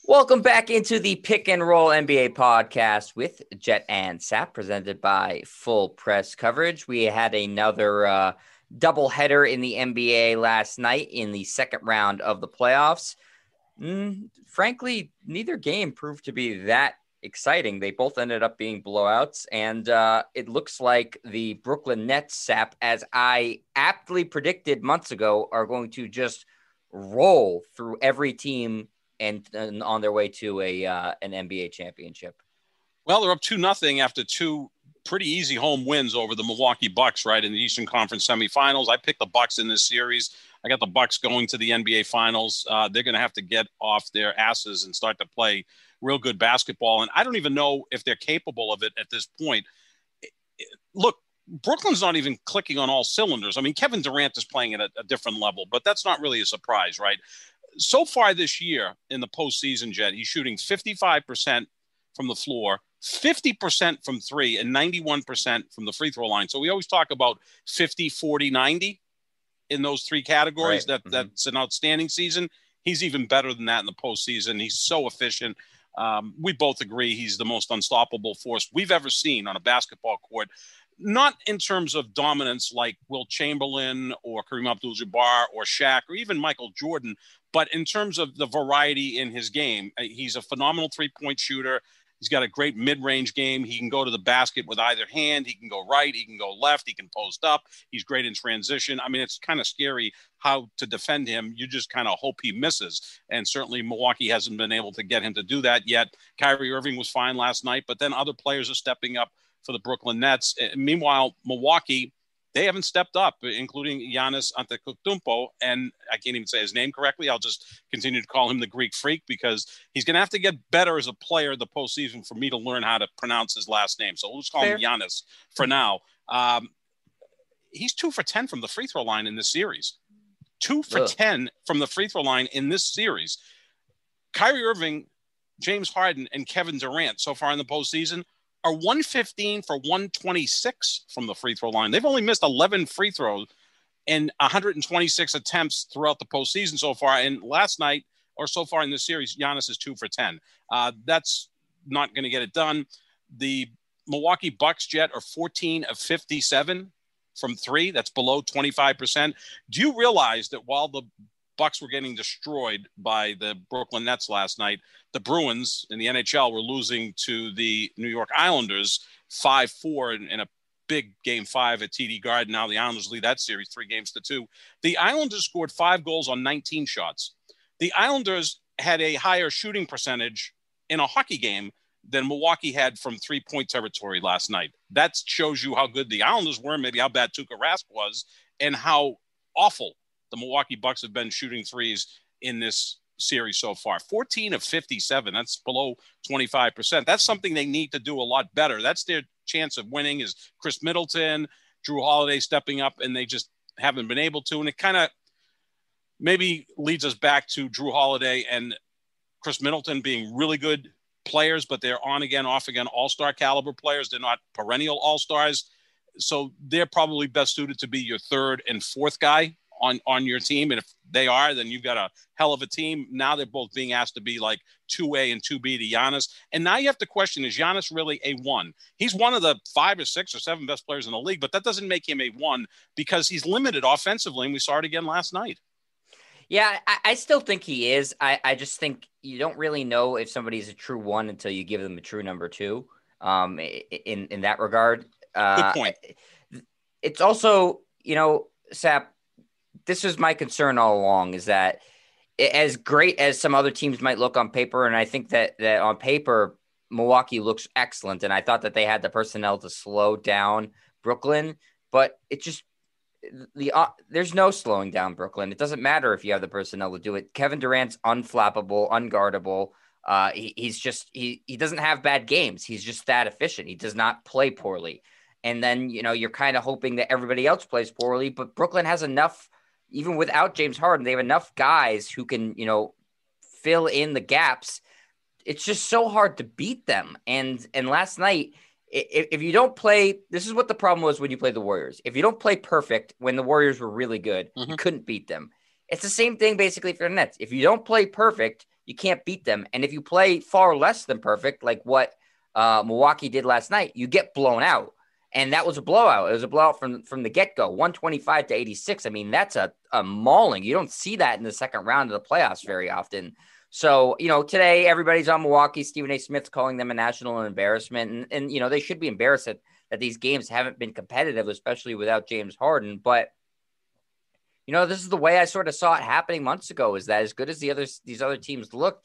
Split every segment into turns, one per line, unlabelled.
Welcome back into the Pick and Roll NBA podcast with Jet and Sap, presented by Full Press Coverage. We had another doubleheader in the NBA last night in the second round of the playoffs. Frankly, neither game proved to be that exciting. They both ended up being blowouts, and it looks like the Brooklyn Nets, Sap, as I aptly predicted months ago, are going to just roll through every team and on their way to an NBA championship.
Well, they're up 2-0 after two pretty easy home wins over the Milwaukee Bucks, right, in the Eastern Conference semifinals. I picked the Bucks in this series. I got the Bucks going to the NBA Finals. They're going to have to get off their asses and start to play real good basketball. And I don't even know if they're capable of it at this point. Look, Brooklyn's not even clicking on all cylinders. I mean, Kevin Durant is playing at a different level, but that's not really a surprise, right? So far this year in the postseason, Jet, he's shooting 55% from the floor, 50% from three, and 91% from the free throw line. So we always talk about 50, 40, 90 in those three categories. Right. That's an outstanding season. He's even better than that in the postseason. He's so efficient. We both agree he's the most unstoppable force we've ever seen on a basketball court. Not in terms of dominance like Wilt Chamberlain or Kareem Abdul-Jabbar or Shaq or even Michael Jordan, but in terms of the variety in his game. He's a phenomenal three-point shooter. He's got a great mid-range game. He can go to the basket with either hand. He can go right. He can go left. He can post up. He's great in transition. I mean, it's kind of scary how to defend him. You just kind of hope he misses. And certainly Milwaukee hasn't been able to get him to do that yet. Kyrie Irving was fine last night, but then other players are stepping up for the Brooklyn Nets. Meanwhile, Milwaukee, they haven't stepped up, including Giannis Antetokounmpo, and I can't even say his name correctly. I'll just continue to call him the Greek Freak because he's going to have to get better as a player the postseason for me to learn how to pronounce his last name. So we'll just call him Giannis for now. He's 2 for 10 from the free throw line in this series. 2 for 10 from the free throw line in this series. Kyrie Irving, James Harden, and Kevin Durant so far in the postseason are 115 for 126 from the free throw line. They've only missed 11 free throws in 126 attempts throughout the postseason so far. And last night, or so far in this series, Giannis is 2 for 10. That's not going to get it done. The Milwaukee Bucks, Jet, are 14 of 57 from three. That's below 25%. Do you realize that while the Bucks were getting destroyed by the Brooklyn Nets last night, the Bruins in the NHL were losing to the New York Islanders 5-4 in a big Game 5 at TD Garden. Now the Islanders lead that series 3-2. The Islanders scored 5 goals on 19 shots. The Islanders had a higher shooting percentage in a hockey game than Milwaukee had from three-point territory last night. That shows you how good the Islanders were, maybe how bad Tuukka Rask was, and how awful the Milwaukee Bucks have been shooting threes in this series so far. 14 of 57. That's below 25%. That's something they need to do a lot better. That's their chance of winning is Chris Middleton, Drew Holiday stepping up, and they just haven't been able to. And it kind of maybe leads us back to Drew Holiday and Chris Middleton being really good players, but they're on again, off again, all-star caliber players. They're not perennial all-stars. So they're probably best suited to be your third and fourth guy on your team. And if they are, then you've got a hell of a team. Now they're both being asked to be like 2A and 2B to Giannis. And now you have to question, is Giannis really a 1? He's one of the 5 or 6 or 7 best players in the league, but that doesn't make him a 1 because he's limited offensively. And we saw it again last night.
Yeah, I still think he is. I just think you don't really know if somebody's a true 1 until you give them a true number 2 in that regard.
Good point.
It's also, Sap, this is my concern all along, is that as great as some other teams might look on paper, and I think that on paper, Milwaukee looks excellent, and I thought that they had the personnel to slow down Brooklyn, but it just there's no slowing down Brooklyn. It doesn't matter if you have the personnel to do it. Kevin Durant's unflappable, unguardable. He doesn't have bad games. He's just that efficient. He does not play poorly. And then, you're kind of hoping that everybody else plays poorly, but Brooklyn has enough. Even without James Harden, they have enough guys who can, fill in the gaps. It's just so hard to beat them. And last night, if you don't play, this is what the problem was when you played the Warriors. If you don't play perfect when the Warriors were really good, you couldn't beat them. It's the same thing basically for the Nets. If you don't play perfect, you can't beat them. And if you play far less than perfect, like what Milwaukee did last night, you get blown out. And that was a blowout. It was a blowout from the get-go, 125-86. I mean, that's a mauling. You don't see that in the second round of the playoffs very often. So, today everybody's on Milwaukee. Stephen A. Smith's calling them a national embarrassment. And they should be embarrassed that these games haven't been competitive, especially without James Harden. But, this is the way I sort of saw it happening months ago, is that as good as these other teams look,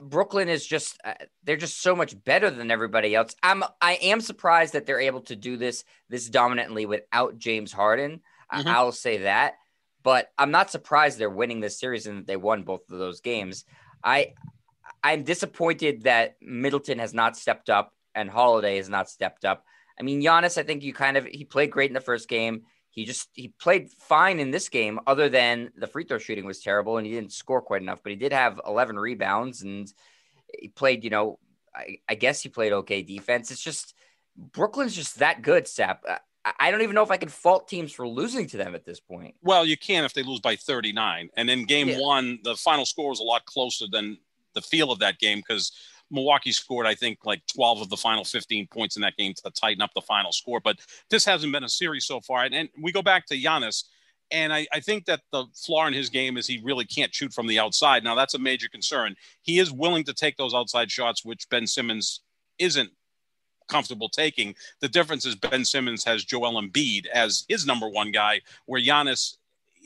Brooklyn is just they're just so much better than everybody else. I am surprised that they're able to do this dominantly without James Harden.
Mm-hmm.
I'll say that, but I'm not surprised they're winning this series and that they won both of those games. I'm disappointed that Middleton has not stepped up and Holiday has not stepped up. I mean, Giannis, I think he played great in the first game. He played fine in this game, other than the free throw shooting was terrible and he didn't score quite enough, but he did have 11 rebounds and he played, I guess he played okay defense. It's just, Brooklyn's just that good, Sap. I don't even know if I can fault teams for losing to them at this point.
Well, you can if they lose by 39. And in game one, the final score was a lot closer than the feel of that game, because Milwaukee scored, I think, like 12 of the final 15 points in that game to tighten up the final score. But this hasn't been a series so far. And we go back to Giannis, and I think that the flaw in his game is he really can't shoot from the outside. Now, that's a major concern. He is willing to take those outside shots, which Ben Simmons isn't comfortable taking. The difference is Ben Simmons has Joel Embiid as his number one guy, where Giannis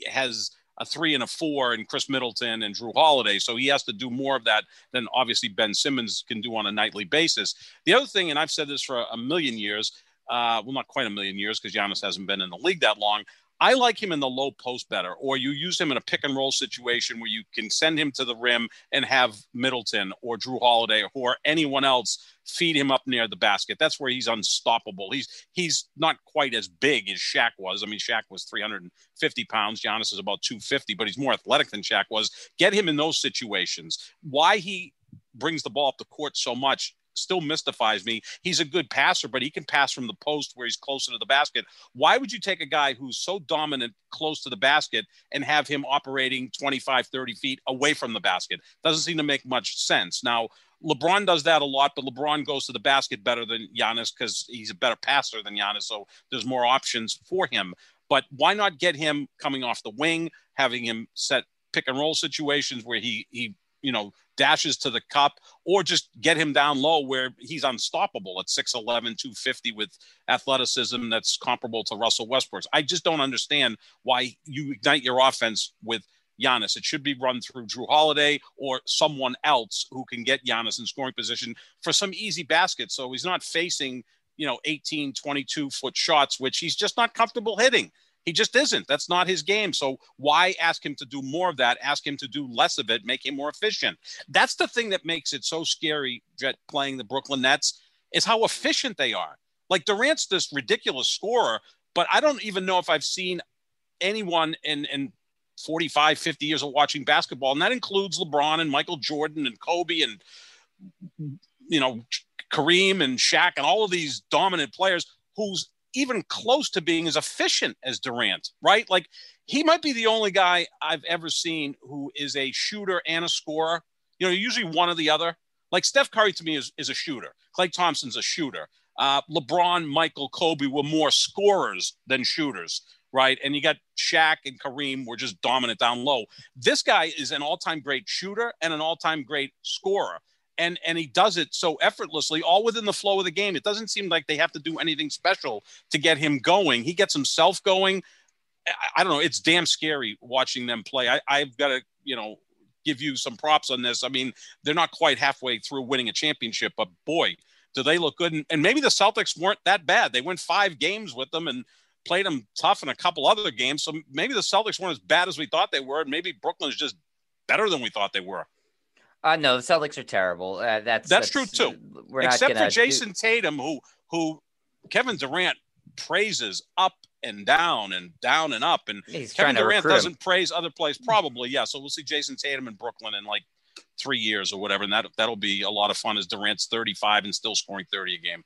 has a 3 and a 4 and Chris Middleton and Drew Holiday. So he has to do more of that than obviously Ben Simmons can do on a nightly basis. The other thing, and I've said this for a million years, well, not quite a million years because Giannis hasn't been in the league that long. I like him in the low post better, or you use him in a pick and roll situation where you can send him to the rim and have Middleton or Drew Holiday or anyone else feed him up near the basket. That's where he's unstoppable. He's not quite as big as Shaq was. I mean, Shaq was 350 pounds. Giannis is about 250, but he's more athletic than Shaq was. Get him in those situations. Why he brings the ball up the court so much still mystifies me. He's a good passer, but he can pass from the post where he's closer to the basket. Why would you take a guy who's so dominant close to the basket and have him operating 25, 30 feet away from the basket? Doesn't seem to make much sense. Now, LeBron does that a lot, but LeBron goes to the basket better than Giannis because he's a better passer than Giannis, so there's more options for him. But why not get him coming off the wing, having him set pick and roll situations where he dashes to the cup, or just get him down low where he's unstoppable at 6'11", 250 with athleticism that's comparable to Russell Westbrook's. I just don't understand why you ignite your offense with Giannis. It should be run through Drew Holiday or someone else who can get Giannis in scoring position for some easy baskets. So he's not facing, 18, 22-foot shots, which he's just not comfortable hitting. He just isn't. That's not his game. So why ask him to do more of that? Ask him to do less of it, make him more efficient. That's the thing that makes it so scary, Jet, playing the Brooklyn Nets, is how efficient they are. Like, Durant's this ridiculous scorer, but I don't even know if I've seen anyone in 45, 50 years of watching basketball, and that includes LeBron and Michael Jordan and Kobe and, Kareem and Shaq and all of these dominant players who's even close to being as efficient as Durant, right? Like, he might be the only guy I've ever seen who is a shooter and a scorer. Usually one or the other. Like, Steph Curry to me is a shooter. Klay Thompson's a shooter. LeBron, Michael, Kobe were more scorers than shooters, right? And you got Shaq and Kareem were just dominant down low. This guy is an all-time great shooter and an all-time great scorer. And he does it so effortlessly, all within the flow of the game. It doesn't seem like they have to do anything special to get him going. He gets himself going. I don't know. It's damn scary watching them play. I've got to, give you some props on this. I mean, they're not quite halfway through winning a championship, but boy, do they look good. And maybe the Celtics weren't that bad. They went 5 games with them and played them tough in a couple other games. So maybe the Celtics weren't as bad as we thought they were. And maybe Brooklyn's just better than we thought they were.
No, the Celtics are terrible. That's
true too.
Except
for Jason Tatum, who Kevin Durant praises up and down and down and up, and Kevin Durant doesn't praise other players. Probably, yeah. So we'll see Jason Tatum in Brooklyn in like 3 years or whatever, and that'll be a lot of fun. As Durant's 35 and still scoring 30 a game.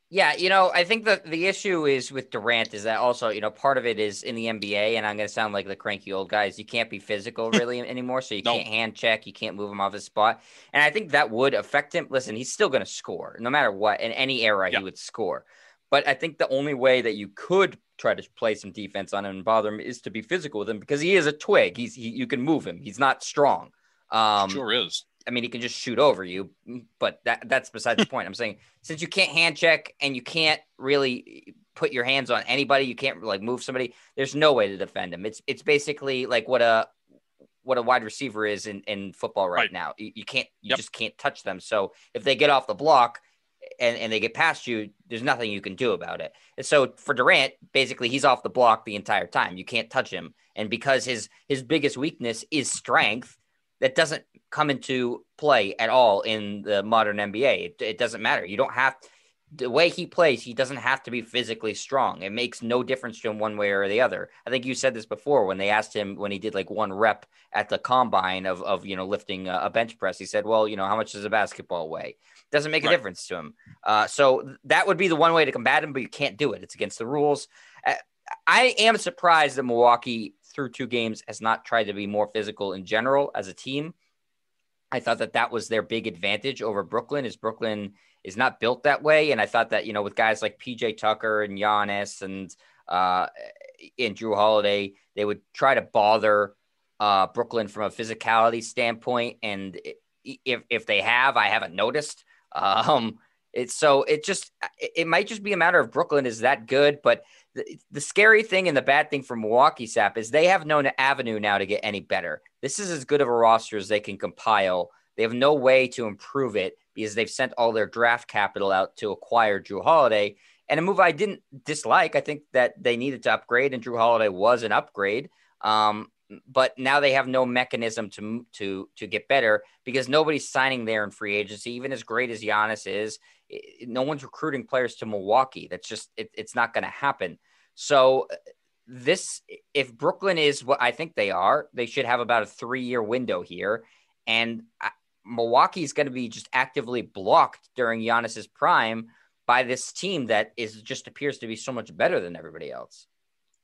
Yeah, I think the issue is with Durant is that also, part of it is in the NBA, and I'm going to sound like the cranky old guys. You can't be physical really anymore, so you
No,
can't hand check, you can't move him off his spot. And I think that would affect him. Listen, he's still going to score no matter what. In any era,
yeah,
he would score. But I think the only way that you could try to play some defense on him and bother him is to be physical with him because he is a twig. You can move him. He's not strong. Um,
sure is.
I mean, he can just shoot over you, but that's beside the point. I'm saying since you can't hand check and you can't really put your hands on anybody, you can't like move somebody. There's no way to defend him. It's basically like what a wide receiver is in football right
Right.
now. You
Yep.
just can't touch them. So if they get off the block and they get past you, there's nothing you can do about it. And so for Durant, basically he's off the block the entire time. You can't touch him. And because his biggest weakness is strength, that doesn't come into play at all in the modern NBA. It doesn't matter. You don't have the way he plays, he doesn't have to be physically strong. It makes no difference to him one way or the other. I think you said this before when they asked him when he did like one rep at the combine of lifting a bench press. He said, well, how much does a basketball weigh? Doesn't make a
Right.
difference to him. So that would be the one way to combat him, but you can't do it. It's against the rules. I am surprised that Milwaukee through two games has not tried to be more physical in general as a team. I thought that was their big advantage over Brooklyn. Is Brooklyn is not built that way, and I thought that with guys like PJ Tucker and Giannis uh, and Drew Holiday, they would try to bother Brooklyn from a physicality standpoint. And if they have, I haven't noticed. It might just be a matter of Brooklyn is that good, but the scary thing and the bad thing for Milwaukee Sap is they have no avenue now to get any better. This is as good of a roster as they can compile. They have no way to improve it because they've sent all their draft capital out to acquire Drew Holiday. And a move I didn't dislike. I think that they needed to upgrade, and Drew Holiday was an upgrade. But now they have no mechanism to get better because nobody's signing there in free agency. Even as great as Giannis is, no one's recruiting players to Milwaukee. That's just it's not going to happen. So if Brooklyn is what I think they are, they should have about a 3-year window here, and Milwaukee is going to be just actively blocked during Giannis's prime by this team that just appears to be so much better than everybody else.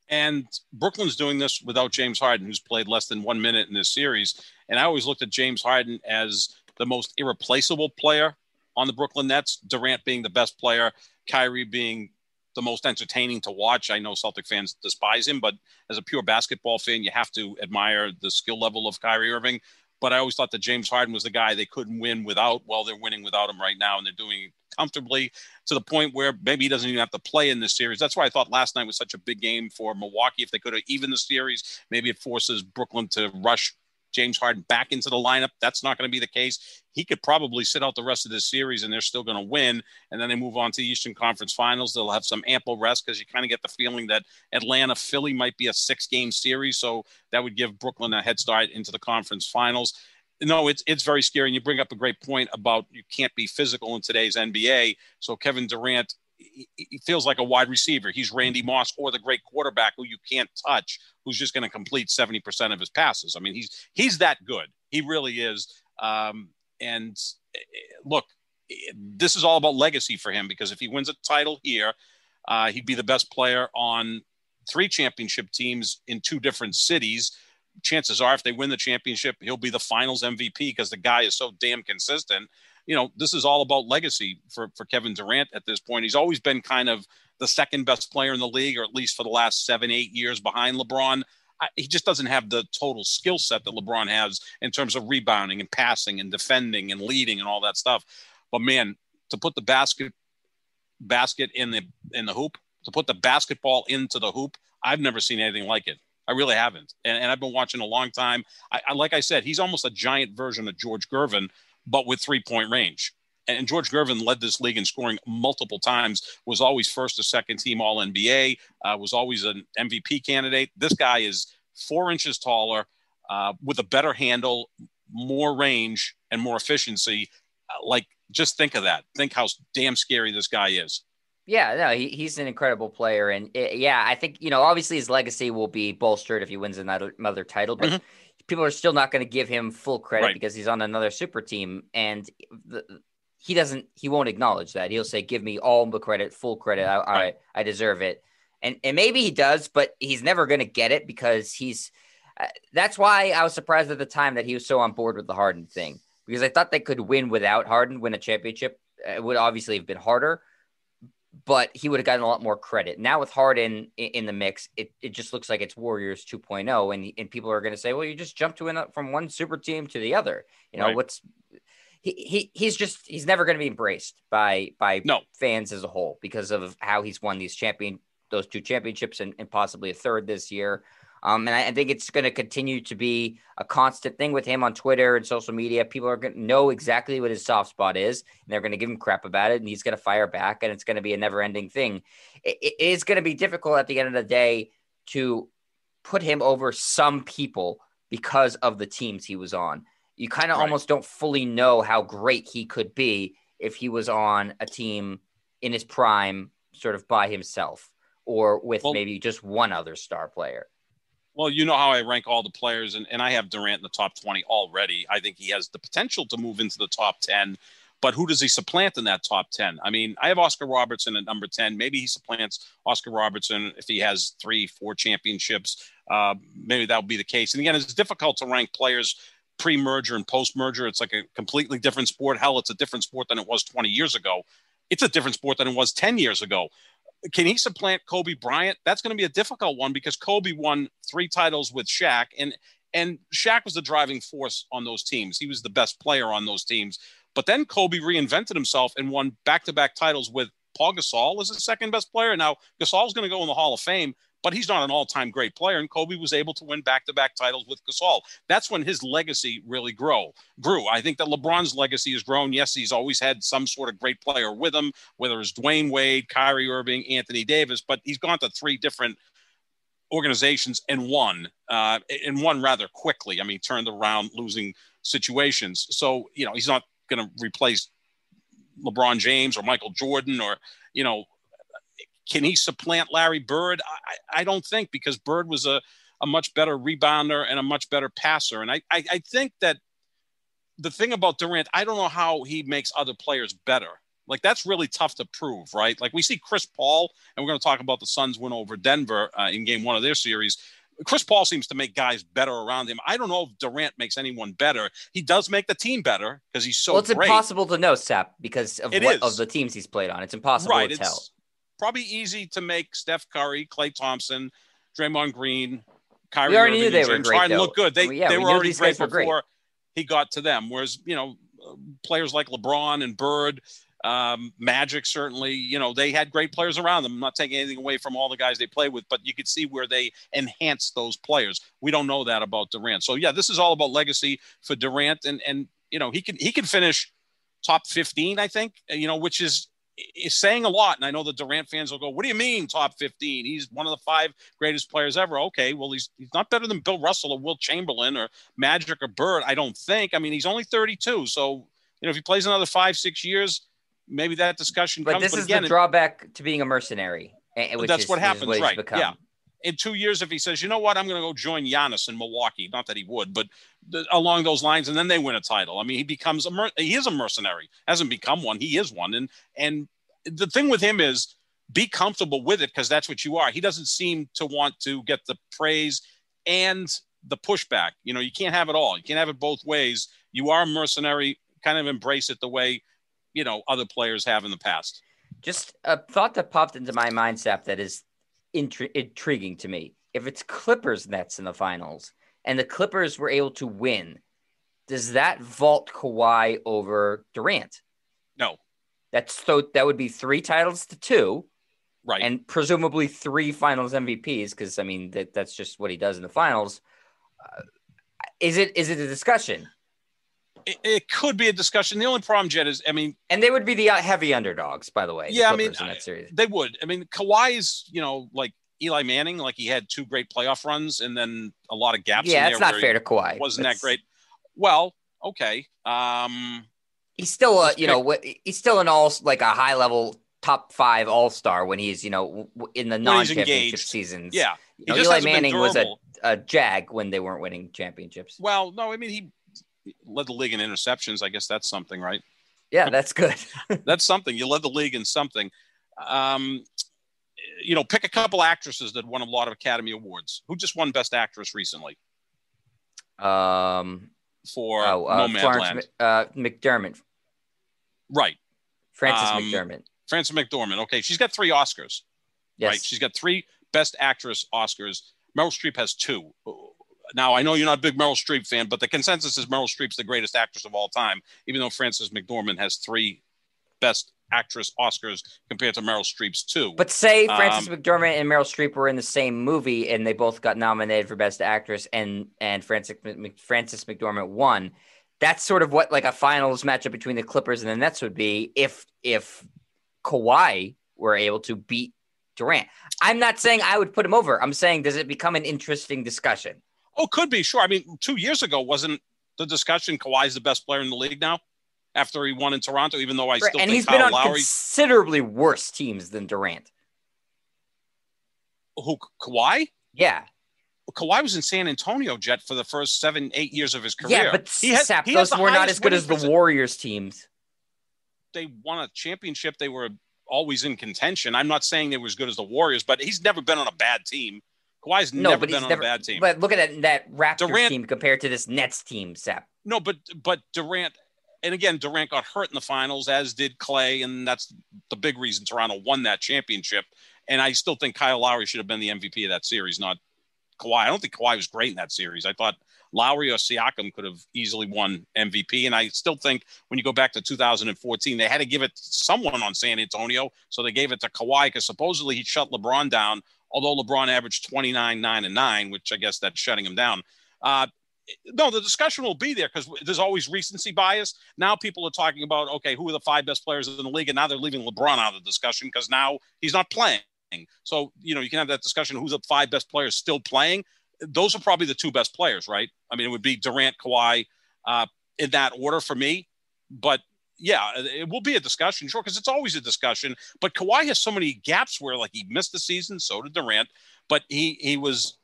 And Brooklyn's doing this without James Harden, who's played less than 1 minute in this series. And I always looked at James Harden as the most irreplaceable player on the Brooklyn Nets, Durant being the best player, Kyrie being the most entertaining to watch. I know Celtic fans despise him, but as a pure basketball fan, you have to admire the skill level of Kyrie Irving. But I always thought that James Harden was the guy they couldn't win without. Well, they're winning without him right now, and they're doing it comfortably to the point where maybe he doesn't even have to play in this series. That's why I thought last night was such a big game for Milwaukee. If they could have evened the series, maybe it forces Brooklyn to rush James Harden back into the lineup. That's not going to be the case. He could probably sit out the rest of this series and they're still going to win. And then they move on to the Eastern Conference Finals. They'll have some ample rest because you kind of get the feeling that Atlanta, Philly might be a 6-game series. So that would give Brooklyn a head start into the conference finals. No, it's very scary. And you bring up a great point about you can't be physical in today's NBA. So Kevin Durant, he feels like a wide receiver. He's Randy Moss or the great quarterback who you can't touch, who's just going to complete 70% of his passes. I mean, he's that good. He really is. And look, this is all about legacy for him because if he wins a title here, he'd be the best player on 3 championship teams in 2 different cities. Chances are if they win the championship, he'll be the finals MVP because the guy is so damn consistent. This is all about legacy for Kevin Durant at this point. He's always been kind of the second best player in the league, or at least for the last 7-8 years behind LeBron. He just doesn't have the total skill set that LeBron has in terms of rebounding and passing and defending and leading and all that stuff. But man, to put the basket in the hoop, to put the basketball into the hoop, I've never seen anything like it. I really haven't. And I've been watching a long time. Like I said, he's almost a giant version of George Gervin, but with 3-point range. And George Gervin led this league in scoring multiple times, was always first or second team All-NBA, was always an MVP candidate. This guy is 4 inches taller, with a better handle, more range, and more efficiency. Just think of that. Think how damn scary this guy is.
Yeah, no, he's an incredible player. And I think, obviously his legacy will be bolstered if he wins another title, but people are still not going to give him full credit
Right.
because he's on another super team. And he won't acknowledge that. He'll say, give me all the credit, full credit.
Right.
I deserve it. And maybe he does, but he's never going to get it because that's why I was surprised at the time that he was so on board with the Harden thing, because I thought they could win without Harden, win a championship. It would obviously have been harder, but he would have gotten a lot more credit. Now with Harden in the mix, it just looks like it's Warriors 2.0, and people are going to say, well, you just jumped from one super team to the other.
Right.
He's never going to be embraced by
No.
fans as a whole because of how he's won those 2 championships and possibly a third this year. And I think it's going to continue to be a constant thing with him on Twitter and social media. People are going to know exactly what his soft spot is, and they're going to give him crap about it, and he's going to fire back, and it's going to be a never-ending thing. It is going to be difficult at the end of the day to put him over some people because of the teams he was on. You kind of almost don't fully know how great he could be if he was on a team in his prime sort of by himself or with maybe just one other star player.
Well, you know how I rank all the players, and I have Durant in the top 20 already. I think he has the potential to move into the top 10, but who does he supplant in that top 10? I mean, I have Oscar Robertson at number 10. Maybe he supplants Oscar Robertson if he has 3-4 championships. Maybe that would be the case. And again, it's difficult to rank players pre-merger and post-merger. It's like a completely different sport. Hell, it's a different sport than it was 20 years ago. It's a different sport than it was 10 years ago. Can he supplant Kobe Bryant? That's going to be a difficult one because Kobe won 3 titles with Shaq, and Shaq was the driving force on those teams. He was the best player on those teams. But then Kobe reinvented himself and won back-to-back titles with Paul Gasol as the second best player. Now, Gasol's going to go in the Hall of Fame, but he's not an all-time great player, and Kobe was able to win back-to-back titles with Gasol. That's when his legacy really grew. I think that LeBron's legacy has grown. Yes, he's always had some sort of great player with him, whether it's Dwayne Wade, Kyrie Irving, Anthony Davis, but he's gone to 3 different organizations and won rather quickly. I mean, turned around losing situations. So, he's not going to replace LeBron James or Michael Jordan or, can he supplant Larry Bird? I don't think, because Bird was a much better rebounder and a much better passer. And I think that the thing about Durant, I don't know how he makes other players better. Like, that's really tough to prove, right? Like, we see Chris Paul, and we're going to talk about the Suns win over Denver in game 1 of their series. Chris Paul seems to make guys better around him. I don't know if Durant makes anyone better. He does make the team better because he's so great.
Well, it's impossible to know, Sap, because of the teams he's played on. It's impossible to tell.
It's probably easy to make Steph Curry, Klay Thompson, Draymond Green, Kyrie Irving, and James Harden look good. They were already great before he got to them. Whereas, players like LeBron and Bird, Magic, certainly, they had great players around them. I'm not taking anything away from all the guys they play with, but you could see where they enhanced those players. We don't know that about Durant. So yeah, this is all about legacy for Durant, and he can finish top 15, I think, which is saying a lot. And I know the Durant fans will go, what do you mean top 15? He's one of the 5 greatest players ever. Okay, well, he's not better than Bill Russell or Wilt Chamberlain or Magic or Bird, I don't think. I mean, he's only 32. So, if he plays another 5-6 years, maybe that discussion comes.
But this is the drawback to being a mercenary.
That's what happens, right?
Yeah.
In 2 years, if he says, you know what, I'm going to go join Giannis in Milwaukee, not that he would, but along those lines, and then they win a title. I mean, he is a mercenary. Hasn't become one. He is one. And the thing with him is be comfortable with it, because that's what you are. He doesn't seem to want to get the praise and the pushback. You can't have it all. You can't have it both ways. You are a mercenary. Kind of embrace it the way, other players have in the past.
Just a thought that popped into my mind, Sap, that is intriguing to me. If it's Clippers Nets in the finals and the Clippers were able to win, does that vault Kawhi over Durant?
No.
That would be 3 titles to 2.
Right.
And presumably 3 finals MVPs, because I mean that's just what he does in the finals. Is it a discussion?
It could be a discussion. The only problem, Jed, is,
and they would be the heavy underdogs, by the way.
Yeah,
in that series.
They would. Kawhi is, like Eli Manning, like he had 2 great playoff runs and then a lot of gaps.
Yeah,
in
it's not fair to Kawhi.
Wasn't that great? Well, okay.
He's still he's still a high level top 5 all-star when he's, in the non-championship seasons.
Yeah.
Eli Manning was a jag when they weren't winning championships.
Well, no, he led the league in interceptions. I guess that's something, right?
Yeah, that's good.
That's something. You led the league in something. Um, pick a couple actresses that won a lot of Academy Awards. Who just won Best Actress recently
Um,
for Nomadland?
McDermott,
Right.
Frances
Um,
McDermott.
Frances McDormand. Okay, she's got 3 Oscars. Right.
Yes.
She's got 3 Best Actress Oscars. Meryl Streep has 2. Now, I know you're not a big Meryl Streep fan, but the consensus is Meryl Streep's the greatest actress of all time, even though Frances McDormand has 3 Best Actress Oscars compared to Meryl Streep's 2.
But say Frances McDormand and Meryl Streep were in the same movie and they both got nominated for Best Actress, and Frances McDormand won. That's sort of what like a finals matchup between the Clippers and the Nets would be if Kawhi were able to beat Durant. I'm not saying I would put him over. I'm saying, does it become an interesting discussion?
Oh, could be. Sure. I mean, 2 years ago, wasn't the discussion Kawhi's the best player in the league now after he won in Toronto, even though I still think
he's
Kyle
been on
Lowry,
considerably worse teams than Durant.
Who, Kawhi?
Yeah.
Kawhi was in San Antonio, Jet, for the first 7-8 years of his career.
Yeah, but those were not as good as the Warriors teams.
They won a championship. They were always in contention. I'm not saying they were as good as the Warriors, but he's never been on a bad team. Kawhi's never been on a bad team.
But look at that Raptors team compared to this Nets team, Sap.
No, but Durant, and again, Durant got hurt in the finals, as did Clay, and that's the big reason Toronto won that championship. And I still think Kyle Lowry should have been the MVP of that series, not Kawhi. I don't think Kawhi was great in that series. I thought Lowry or Siakam could have easily won MVP. And I still think when you go back to 2014, they had to give it to someone on San Antonio. So they gave it to Kawhi because supposedly he shut LeBron down, although LeBron averaged 29, 9, and 9, which I guess that's shutting him down. No, the discussion will be there because there's always recency bias. Now people are talking about, okay, who are the 5 best players in the league? And now they're leaving LeBron out of the discussion because now he's not playing. So, you can have that discussion. Who's the 5 best players still playing? Those are probably the 2 best players, right? I mean, it would be Durant, Kawhi, in that order for me. But yeah, it will be a discussion, sure, because it's always a discussion. But Kawhi has so many gaps where, like, he missed the season, so did Durant. But he was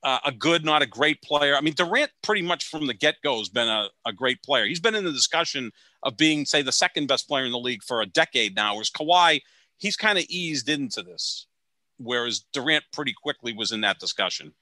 a good, not a great player. I mean, Durant pretty much from the get-go has been a great player. He's been in the discussion of being, say, the 2nd best player in the league for a decade now, whereas Kawhi, he's kind of eased into this, whereas Durant pretty quickly was in that discussion.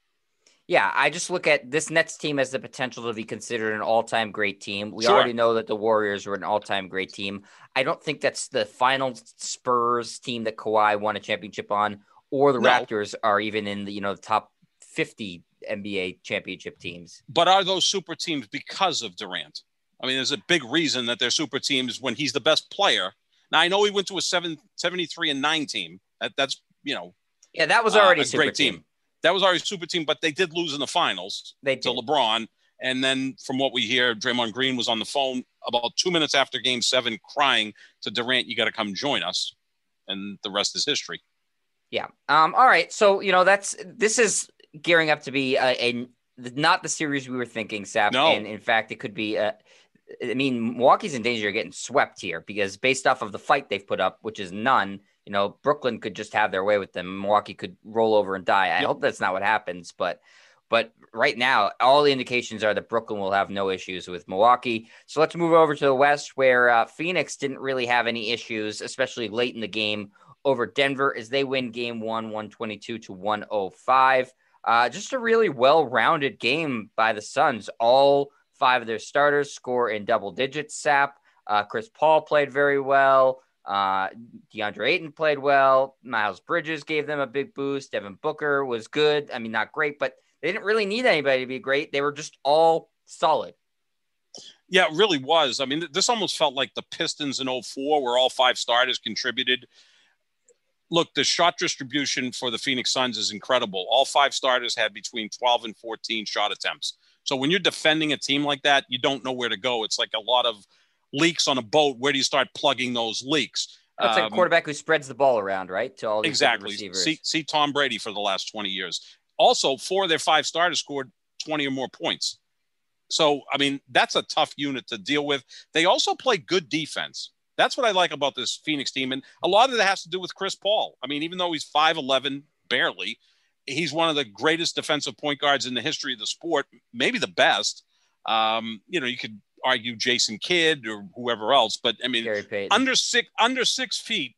Yeah, I just look at this Nets team as the potential to be considered an all-time great team. We already know that the Warriors were an all-time great team. I don't think that's the final Spurs team that Kawhi won a championship on, or the Raptors are even in the top 50 NBA championship teams.
But are those super teams because of Durant? I mean, there's a big reason that they're super teams when he's the best player. Now, I know he went to a 73-9 team. That's
yeah, that was already
a
super
great team. That was already a super team, but they did lose in the finals to LeBron. And then from what we hear, Draymond Green was on the phone about 2 minutes after Game 7 crying to Durant, you got to come join us. And the rest is history.
Yeah. All right. So, this is gearing up to be not the series we were thinking, Sap.
No.
And in fact, it could be Milwaukee's in danger of getting swept here because based off of the fight they've put up, which is none, Brooklyn could just have their way with them. Milwaukee could roll over and die. I hope that's not what happens, but right now, all the indications are that Brooklyn will have no issues with Milwaukee. So let's move over to the West where Phoenix didn't really have any issues, especially late in the game over Denver as they win game 1, 122-105. Just a really well-rounded game by the Suns. All 5 of their starters score in double digits, Sap. Chris Paul played very well. DeAndre Ayton played well. Miles Bridges gave them a big boost. Devin Booker was good. I mean, not great, but they didn't really need anybody to be great. They were just all solid.
Yeah, it really was. I mean, this almost felt like the Pistons in 04 where all 5 starters contributed. Look, the shot distribution for the Phoenix Suns is incredible. All 5 starters had between 12 and 14 shot attempts. So when you're defending a team like that, you don't know where to go. It's like a lot of leaks on a boat. Where do you start plugging those leaks?
That's like a quarterback who spreads the ball around, right? To all these
exactly.
receivers.
See Tom Brady for the last 20 years. Also, 4 of their 5 starters scored 20 or more points. So, I mean, that's a tough unit to deal with. They also play good defense. That's what I like about this Phoenix team. And a lot of that has to do with Chris Paul. I mean, even though he's 5'11", barely, he's one of the greatest defensive point guards in the history of the sport, maybe the best. You could argue Jason Kidd or whoever else, but I mean,
Gary Payton.
under 6 feet,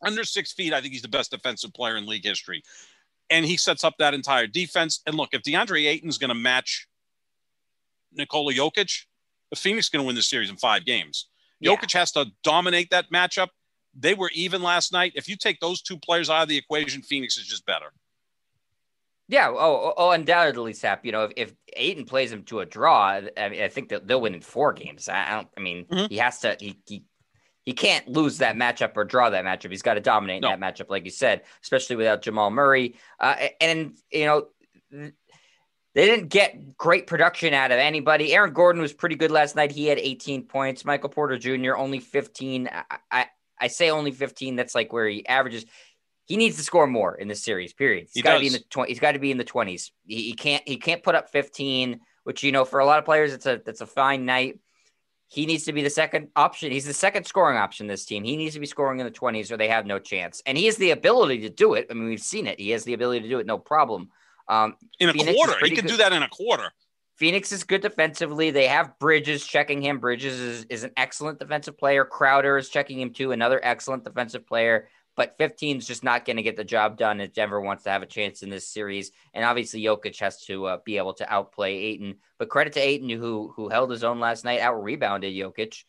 I think he's the best defensive player in league history. And he sets up that entire defense. And look, if DeAndre Ayton's going to match Nikola Jokic, the Phoenix is going to win the series in 5 games.
Yeah.
Jokic has to dominate that matchup. They were even last night. If you take those 2 players out of the equation, Phoenix is just better.
Yeah. Undoubtedly, Sap. If Ayton plays him to a draw, I think that they'll win in 4 games. He has to. He can't lose that matchup or draw that matchup. He's got to dominate in that matchup, like you said, especially without Jamal Murray. And they didn't get great production out of anybody. Aaron Gordon was pretty good last night. He had 18 points. Michael Porter Jr. only 15. I say only 15. That's like where he averages. He needs to score more in this series. Period. He's got to be in the 20. He's got to be in the 20s. He can't put up 15, which for a lot of players that's a fine night. He needs to be the second option. He's the second scoring option this team. He needs to be scoring in the 20s or they have no chance. And he has the ability to do it. I mean, we've seen it. He has the ability to do it, no problem.
In a quarter. He can do that in a quarter.
Phoenix is good defensively. They have Bridges checking him. Bridges is an excellent defensive player. Crowder is checking him too, another excellent defensive player. But 15 is just not going to get the job done if Denver wants to have a chance in this series. And obviously, Jokic has to be able to outplay Ayton. But credit to Ayton, who held his own last night, out-rebounded Jokic.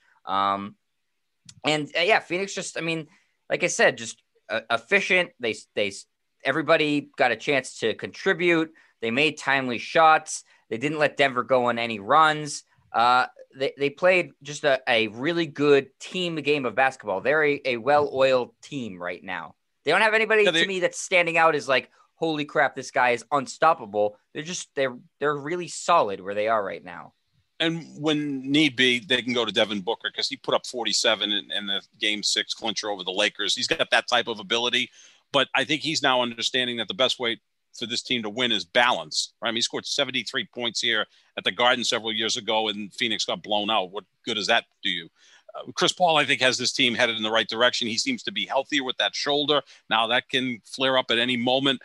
Phoenix just, like I said, just efficient. Everybody got a chance to contribute. They made timely shots. They didn't let Denver go on any runs. They played just a really good team game of basketball. They're a well-oiled team right now. They don't have anybody to me that's standing out as like, holy crap, this guy is unstoppable. They're really solid where they are right now.
And when need be, they can go to Devin Booker because he put up 47 in the Game 6 clincher over the Lakers. He's got that type of ability. But I think he's now understanding that the best way for this team to win is balance. Right? He scored 73 points here at the Garden several years ago, and Phoenix got blown out. What good does that do you? Chris Paul, I think, has this team headed in the right direction. He seems to be healthier with that shoulder. Now, that can flare up at any moment.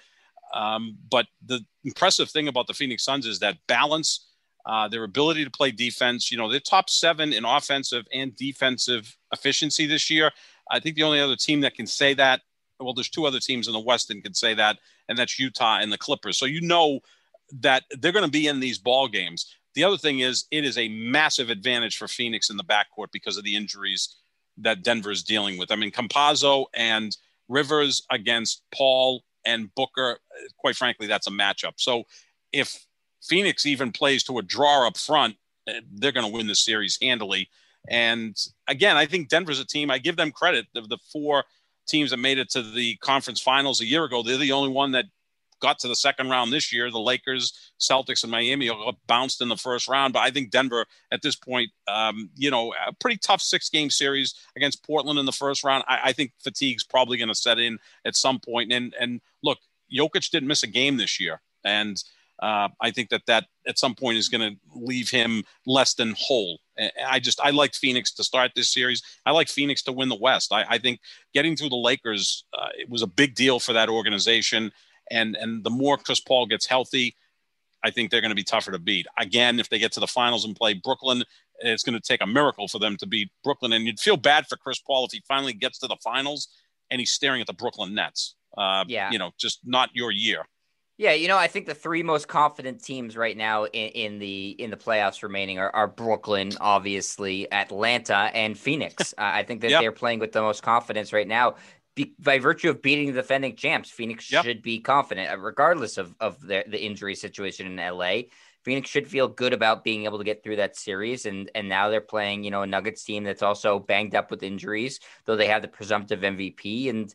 But the impressive thing about the Phoenix Suns is that balance, their ability to play defense. They're top 7 in offensive and defensive efficiency this year. I think the only other team that can say that, well, there's 2 other teams in the West that can say that, and that's Utah and the Clippers. So that they're going to be in these ball games. The other thing is it is a massive advantage for Phoenix in the backcourt because of the injuries that Denver is dealing with. I mean, Campazzo and Rivers against Paul and Booker, quite frankly, that's a matchup. So if Phoenix even plays to a draw up front, they're going to win the series handily. And again, I think Denver's a team, I give them credit. The 4 teams that made it to the conference finals a year ago, they're the only one that got to the second round this year. The Lakers, Celtics, and Miami got bounced in the first round. But I think Denver at this point, a pretty tough 6-game series against Portland in the first round. I think fatigue's probably going to set in at some point. And look, Jokic didn't miss a game this year. And I think that at some point is going to leave him less than whole. I like Phoenix to start this series. I like Phoenix to win the West. I think getting through the Lakers, it was a big deal for that organization. And the more Chris Paul gets healthy, I think they're going to be tougher to beat. Again, if they get to the finals and play Brooklyn, it's going to take a miracle for them to beat Brooklyn. And you'd feel bad for Chris Paul if he finally gets to the finals and he's staring at the Brooklyn Nets. Just not your year.
Yeah, I think the 3 most confident teams right now in the playoffs remaining are Brooklyn, obviously, Atlanta, and Phoenix. I think that they're playing with the most confidence right now. By virtue of beating the defending champs, Phoenix should be confident, regardless of the injury situation in LA. Phoenix should feel good about being able to get through that series. And now they're playing, a Nuggets team that's also banged up with injuries, though they have the presumptive MVP. And,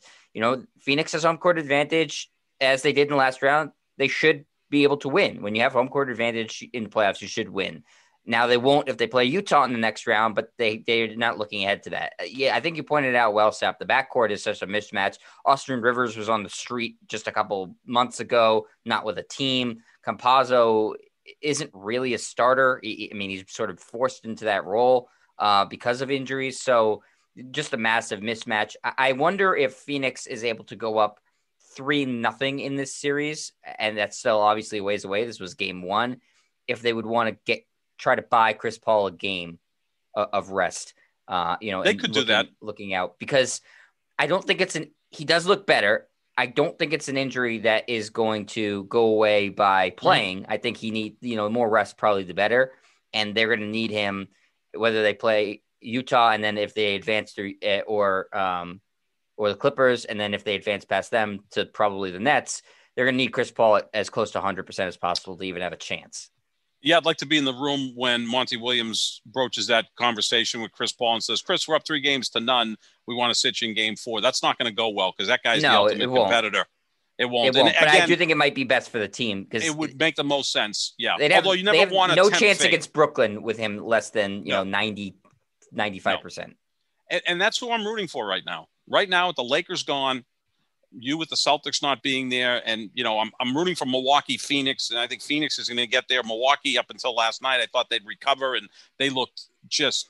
Phoenix has home court advantage, as they did in the last round. They should be able to win. When you have home court advantage in the playoffs, you should win. Now, they won't if they play Utah in the next round, but they're not looking ahead to that. I think you pointed out well, Sap. The backcourt is such a mismatch. Austin Rivers was on the street just a couple months ago, not with a team. Campazzo isn't really a starter. He's sort of forced into that role because of injuries. So just a massive mismatch. I wonder if Phoenix is able to go up 3-0 in this series, and that's still obviously a ways away. This was game 1. If they would want to get try to buy Chris Paul a game of rest.
They
and
could do that.
looking out, because I don't think he does look better. I don't think it's an injury that is going to go away by playing. I think he needs, more rest, probably the better. And they're going to need him, whether they play Utah and then if they advance through or the Clippers, and then if they advance past them to probably the Nets, they're going to need Chris Paul as close to 100% as possible to even have a chance.
Yeah, I'd like to be in the room when Monty Williams broaches that conversation with Chris Paul and says, Chris, we're up 3-0 We want to sit you in game 4. That's not going to go well because that guy's the ultimate competitor. It won't.
But again, I do think it might be best for the team because
it would make the most sense. Yeah.
Although you never want no chance against Brooklyn with him less than 90, 95%.
And that's who I'm rooting for right now. Right now, with the Lakers gone, you with the Celtics not being there, and I'm rooting for Milwaukee, Phoenix, and I think Phoenix is going to get there. Milwaukee, up until last night, I thought they'd recover, and they looked just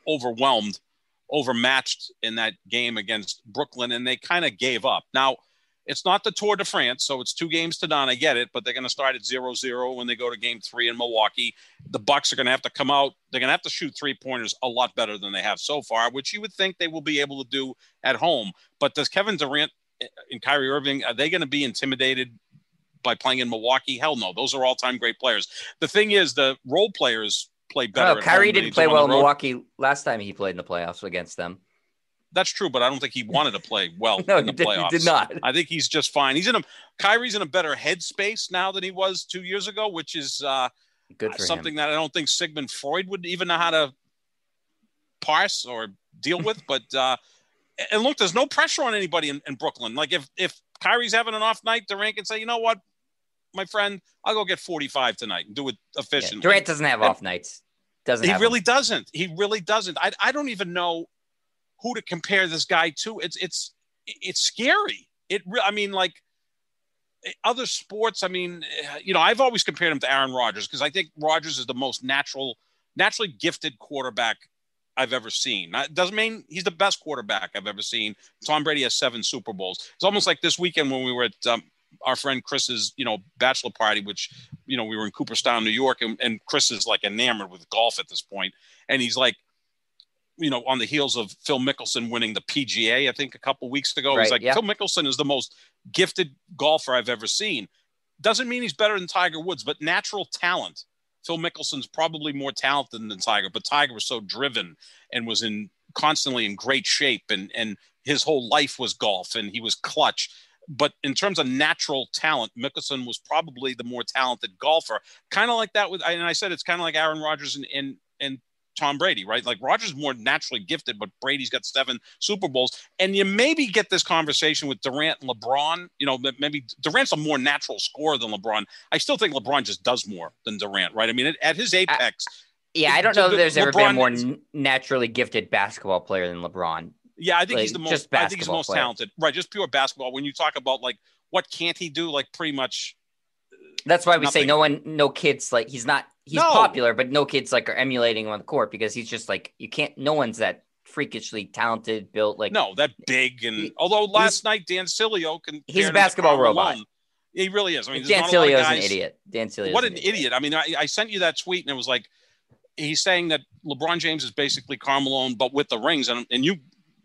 overmatched in that game against Brooklyn, and they kind of gave up. Now, it's not the Tour de France, so it's 2-0. I get it, but they're going to start at 0-0 when they go to game 3 in Milwaukee. The Bucks are going to have to come out. They're going to have to shoot 3-pointers a lot better than they have so far, which you would think they will be able to do at home. But does Kevin Durant and Kyrie Irving, are they going to be intimidated by playing in Milwaukee? Hell no. Those are all-time great players. The thing is, the role players play better.
Kyrie didn't play well in Milwaukee last time he played in the playoffs against them.
That's true, but I don't think he wanted to play well in the playoffs.
He did not.
I think he's just fine. Kyrie's in a better headspace now than he was 2 years ago, which is
good for
something
him.
That I don't think Sigmund Freud would even know how to parse or deal with. But and look, there's no pressure on anybody in Brooklyn. Like if Kyrie's having an off night, Durant can say, you know what, my friend, I'll go get 45 tonight and do it efficiently.
Durant doesn't have off nights.
He really doesn't. He really doesn't. I don't even know who to compare this guy to. It's scary. Like other sports. I've always compared him to Aaron Rodgers because I think Rodgers is the most naturally gifted quarterback I've ever seen. That doesn't mean he's the best quarterback I've ever seen. Tom Brady has 7 Super Bowls. It's almost like this weekend when we were at our friend Chris's, bachelor party, which, we were in Cooperstown, New York, and Chris is like enamored with golf at this point. And he's like, on the heels of Phil Mickelson winning the PGA, I think a couple weeks ago, he's like, Phil Mickelson is the most gifted golfer I've ever seen. Doesn't mean he's better than Tiger Woods, but natural talent. Phil Mickelson's probably more talented than Tiger, but Tiger was so driven and was constantly in great shape, and his whole life was golf, and he was clutch. But in terms of natural talent, Mickelson was probably the more talented golfer. Kind of like that and I said it's kind of like Aaron Rodgers and Tom Brady, right? Like Rodgers is more naturally gifted, but Brady's got 7 Super Bowls. And you maybe get this conversation with Durant and LeBron. Maybe Durant's a more natural scorer than LeBron. I still think LeBron just does more than Durant, right? At his apex.
I don't know if there's ever been a more naturally gifted basketball player than LeBron.
Yeah, I think he's the most. I think he's the most talented, right? Just pure basketball. When you talk about like what can't he do, like pretty much.
That's why we say no kids like he's popular, but no kids like are emulating him on the court because he's just like no one's that freakishly talented, built like
that big. And although last night Dan Sileo
he's a basketball robot.
He really is.
Dan Sileo is an idiot. Dan Sileo,
what an idiot! I sent you that tweet and it was like he's saying that LeBron James is basically Karl Malone, but with the rings, and you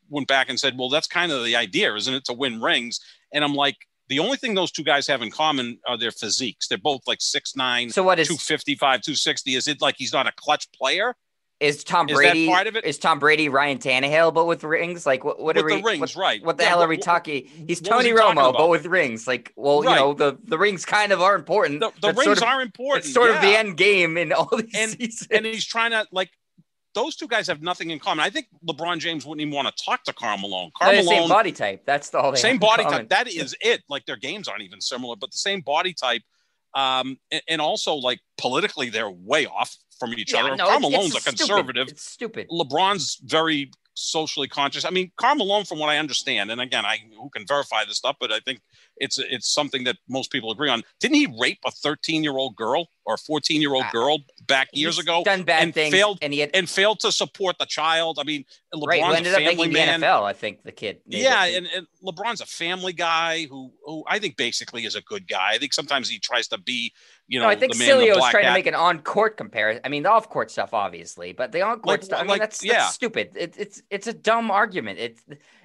went back and said, well, that's kind of the idea, isn't it, to win rings? And I'm like, the only thing those two guys have in common are their physiques. They're both like 6'9",
so what is
255, 260. Is it like he's not a clutch player?
Is Tom Brady
that part of it?
Is Tom Brady Ryan Tannehill, but with rings? Like what are we?
The rings, right?
What the hell are we talking? He's Tony Romo, but with rings. Like, well, right. The rings kind of are important.
The rings are important.
It's sort of the end game in all these seasons.
And he's trying to like. Those two guys have nothing in common. I think LeBron James wouldn't even want to talk to Karl Malone.
They're the same body type. That's the whole thing.
Same body type. That is it. Like their games aren't even similar, but the same body type. And also like politically, they're way off from each other. Karl Malone's a conservative.
It's stupid.
LeBron's very socially conscious. I mean, Karl Malone, from what I understand, and again, who can verify this stuff, but I think it's something that most people agree on. Didn't he rape a 13-year-old girl or a 14-year-old girl back years ago
done bad
and
things
failed to support the child? I mean,
right, who
LeBron's a
ended up
family
making the
man.
NFL, I think the kid made
Yeah,
it.
and LeBron's a family guy who I think basically is a good guy. I think sometimes he tries to be,
No, I think
the man in the
Cilio's
black
trying to
hat.
make an on-court comparison. I mean, the off-court stuff, obviously, but the on-court stuff. I mean, that's stupid. It's a dumb argument.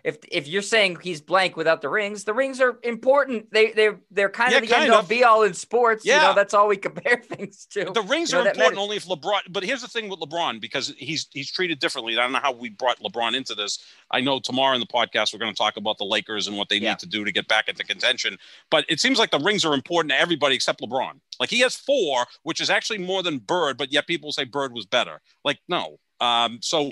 If you're saying he's blank without the rings are important. They're kind of the end-all be-all in sports.
Yeah.
That's all we compare things to.
The rings are important only if LeBron. But here's the thing with LeBron, because he's treated differently. I don't know how we brought LeBron into this. I know tomorrow in the podcast we're going to talk about the Lakers and what they need to do to get back into contention. But it seems like the rings are important to everybody except LeBron. Like, he has 4, which is actually more than Bird, but yet people say Bird was better. Like, no. So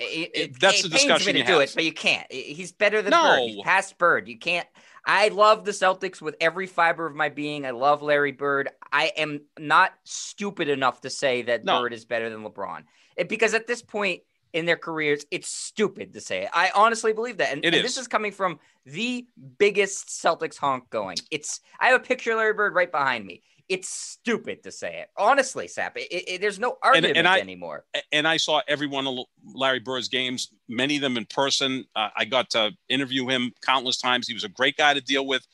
that's the discussion you have.
Do it, but you can't. He's better than Bird. He's past Bird. You can't. I love the Celtics with every fiber of my being. I love Larry Bird. I am not stupid enough to say that Bird is better than LeBron. Because at this point in their careers, it's stupid to say it. I honestly believe that. And this is coming from the biggest Celtics honk going. I have a picture of Larry Bird right behind me. It's stupid to say it. Honestly, Sap, there's no argument anymore.
And I saw every one of Larry Bird's games, many of them in person. I got to interview him countless times. He was a great guy to deal with.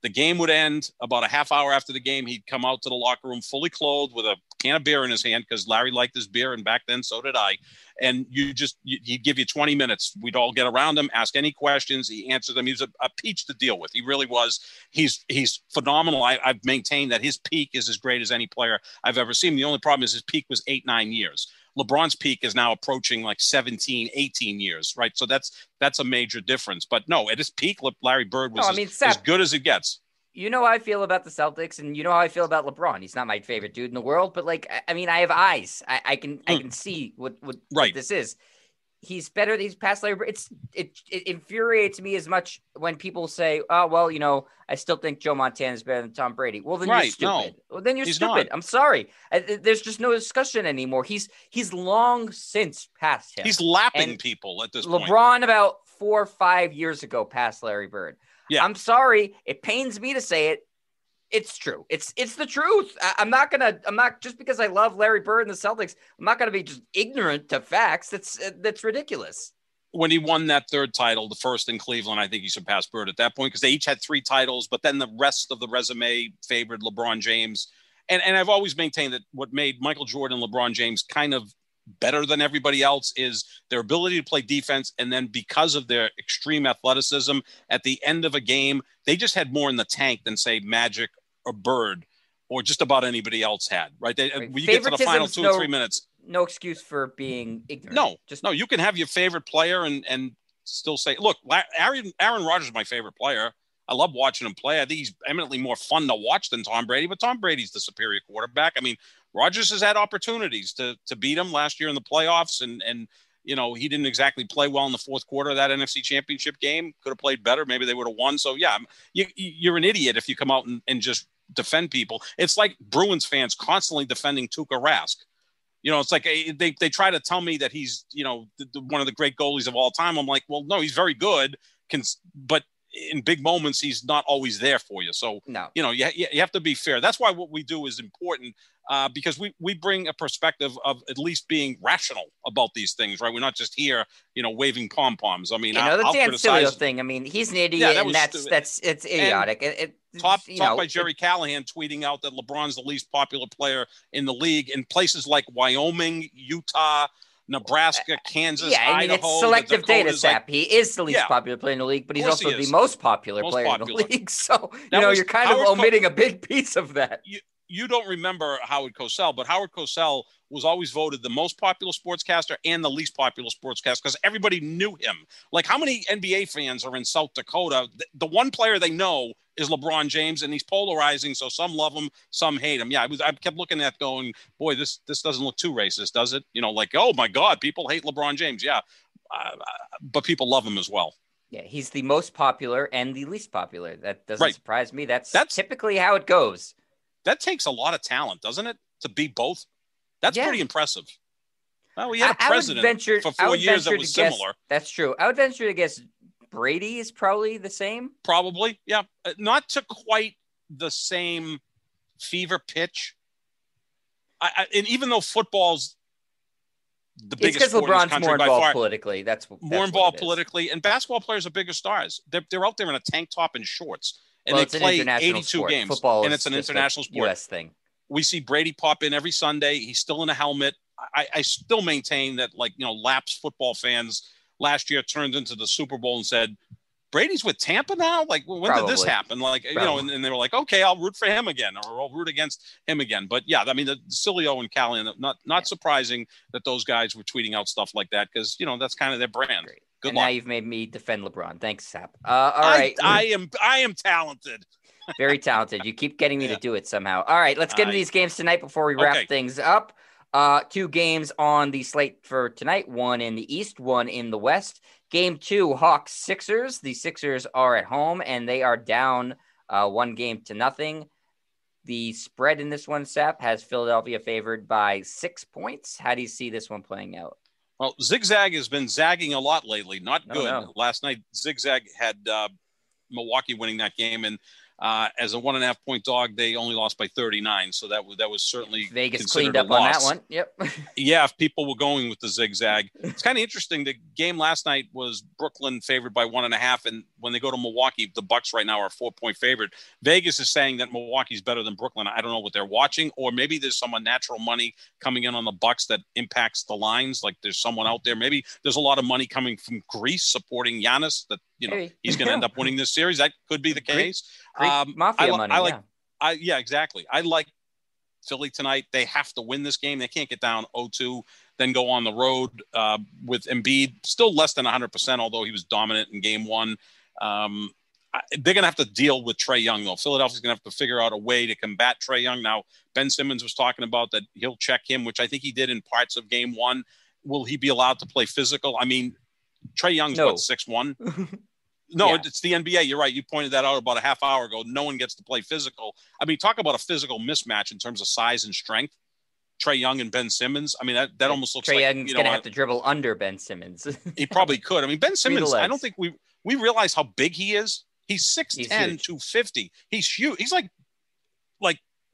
The game would end about a half hour after the game. He'd come out to the locker room fully clothed with a can of beer in his hand, because Larry liked his beer, and back then so did I. And he'd give you 20 minutes. We'd all get around him, ask any questions. He answered them. He was a peach to deal with. He really was. He's phenomenal. I've maintained that his peak is as great as any player I've ever seen. The only problem is his peak was 8-9 years. LeBron's peak is now approaching like 17, 18 years, right? So that's a major difference. But no, at his peak, Larry Bird was as good as it gets.
You know how I feel about the Celtics, and you know how I feel about LeBron. He's not my favorite dude in the world, but I have eyes. I can see what this is. He's better. He's past Larry Bird. It infuriates me as much when people say, "Oh, well, I still think Joe Montana is better than Tom Brady." Well, then you're stupid.
No,
well, then you're stupid. Not. I'm sorry. There's just no discussion anymore. He's long since passed him.
He's lapping people at this point.
LeBron about 4 or 5 years ago passed Larry Bird.
Yeah.
I'm sorry. It pains me to say it. It's true. It's the truth. I'm not just because I love Larry Bird and the Celtics, I'm not going to be just ignorant to facts. That's ridiculous.
When he won that third title, the first in Cleveland, I think he surpassed Bird at that point, because they each had 3 titles, but then the rest of the resume favored LeBron James. And I've always maintained that what made Michael Jordan and LeBron James kind of better than everybody else is their ability to play defense. And then because of their extreme athleticism at the end of a game, they just had more in the tank than, say, Magic or Bird or just about anybody else had, right? When you get to the final 2 or 3 minutes.
No excuse for being ignorant.
No, you can have your favorite player and still say, look, Aaron Rodgers is my favorite player. I love watching him play. I think he's eminently more fun to watch than Tom Brady, but Tom Brady's the superior quarterback. I mean, Rodgers has had opportunities to beat him last year in the playoffs, and he didn't exactly play well in the fourth quarter of that NFC Championship game. Could have played better. Maybe they would have won. So, yeah, you're an idiot if you come out and just defend people. It's like Bruins fans constantly defending Tuukka Rask. It's like they try to tell me that he's, one of the great goalies of all time. I'm like, well, no, he's very good, but in big moments, he's not always there for you. So,
no.
You have to be fair. That's why what we do is important, because we bring a perspective of at least being rational about these things, right? We're not just here, waving pom-poms. I mean,
the Dan Cilio thing, I mean, he's an idiot, and it's idiotic.
Topped by Jerry Callahan tweeting out that LeBron's the least popular player in the league in places like Wyoming, Utah, Nebraska, Kansas, Idaho.
It's selective data, Sap. He is the least popular player in the league, but he's also the most popular player in the league. So, you're kind of omitting a big piece of that.
You don't remember Howard Cosell, but Howard Cosell was always voted the most popular sportscaster and the least popular sportscaster because everybody knew him. Like, how many NBA fans are in South Dakota? The one player they know is LeBron James, and he's polarizing, so some love him, some hate him. Yeah, I kept looking at going, boy, this doesn't look too racist, does it? Like, oh, my God, people hate LeBron James. Yeah, but people love him as well.
Yeah, he's the most popular and the least popular. That doesn't surprise me. That's typically how it goes.
That takes a lot of talent, doesn't it, to be both? That's pretty impressive. Well, we had a president for 4 years that was similar.
That's true. I would venture to guess Brady is probably the same.
Probably, yeah. Not to quite the same fever pitch. And even though football's the
It's
biggest
because
sport in this
LeBron's
country
more
by
involved
far,
politically. That's
more
what
involved
it is.
politically, and basketball players are bigger stars. They're out there in a tank top and shorts, and
Well,
they
it's an
play
international
82
sport.
games,
Football
and
is
it's an
just a
international sport.
U.S. thing.
We see Brady pop in every Sunday. He's still in a helmet. I still maintain that, lapsed football fans last year turned into the Super Bowl and said, Brady's with Tampa now? Like, when did this happen? And they were like, okay, I'll root for him again, or I'll root against him again. But yeah, I mean, the Cilio and Callahan, not surprising that those guys were tweeting out stuff like that because, that's kind of their brand.
Great.
Good
and
luck.
Now you've made me defend LeBron. Thanks, Sap. All right.
I am talented.
Very talented. You keep getting me to do it somehow. All right, let's get into these games tonight before we wrap things up. 2 games on the slate for tonight, one in the East, one in the West. Game 2, Hawks Sixers. The Sixers are at home, and they are down 1-0. The spread in this one, Sap, has Philadelphia favored by 6 points. How do you see this one playing out?
Well, Zigzag has been zagging a lot lately. Not good.
No.
Last night, Zigzag had Milwaukee winning that game, and as a 1.5 point dog, they only lost by 39. So that was certainly
Vegas cleaned up on that one. Yep.
Yeah, if people were going with the zigzag. It's kind of interesting. The game last night was Brooklyn favored by 1.5. And when they go to Milwaukee, the Bucks right now are a 4-point favorite. Vegas is saying that Milwaukee's better than Brooklyn. I don't know what they're watching, or maybe there's some unnatural money coming in on the Bucks that impacts the lines. Like there's someone out there. Maybe there's a lot of money coming from Greece supporting Giannis that, he's going to end up winning this series. That could be the case.
Mafia money.
Yeah, exactly. I like Philly tonight. They have to win this game. They can't get down 0-2, then go on the road with Embiid. Still less than 100%, although he was dominant in game 1. They're going to have to deal with Trae Young, though. Philadelphia's going to have to figure out a way to combat Trae Young. Now, Ben Simmons was talking about that he'll check him, which I think he did in parts of game 1. Will he be allowed to play physical? I mean, Trae Young's 6'1". No, It's the NBA. You're right. You pointed that out about a half hour ago. No one gets to play physical. I mean, talk about a physical mismatch in terms of size and strength. Trae Young and Ben Simmons. I mean, that almost looks like
Trae Young's going to have to dribble under Ben Simmons.
He probably could. I mean, Ben Simmons, I don't think we realize how big he is. He's 6'10", 250. He's huge. He's like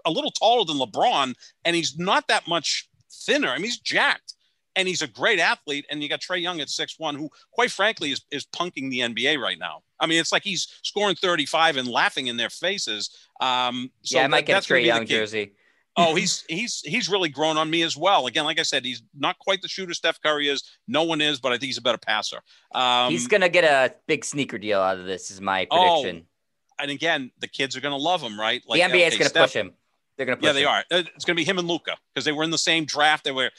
a little taller than LeBron, and he's not that much thinner. I mean, he's jacked. And he's a great athlete, and you got Trae Young at 6'1", who, quite frankly, is punking the NBA right now. I mean, it's like he's scoring 35 and laughing in their faces.
I might get a Trae Young jersey.
Oh, he's really grown on me as well. Again, like I said, he's not quite the shooter Steph Curry is. No one is, but I think he's a better passer.
He's going to get a big sneaker deal out of this, is my prediction.
And again, the kids are going to love him, right?
Like, the NBA is going to push him. They're going to push him.
Yeah, they are. It's going to be him and Luka because they were in the same draft. They were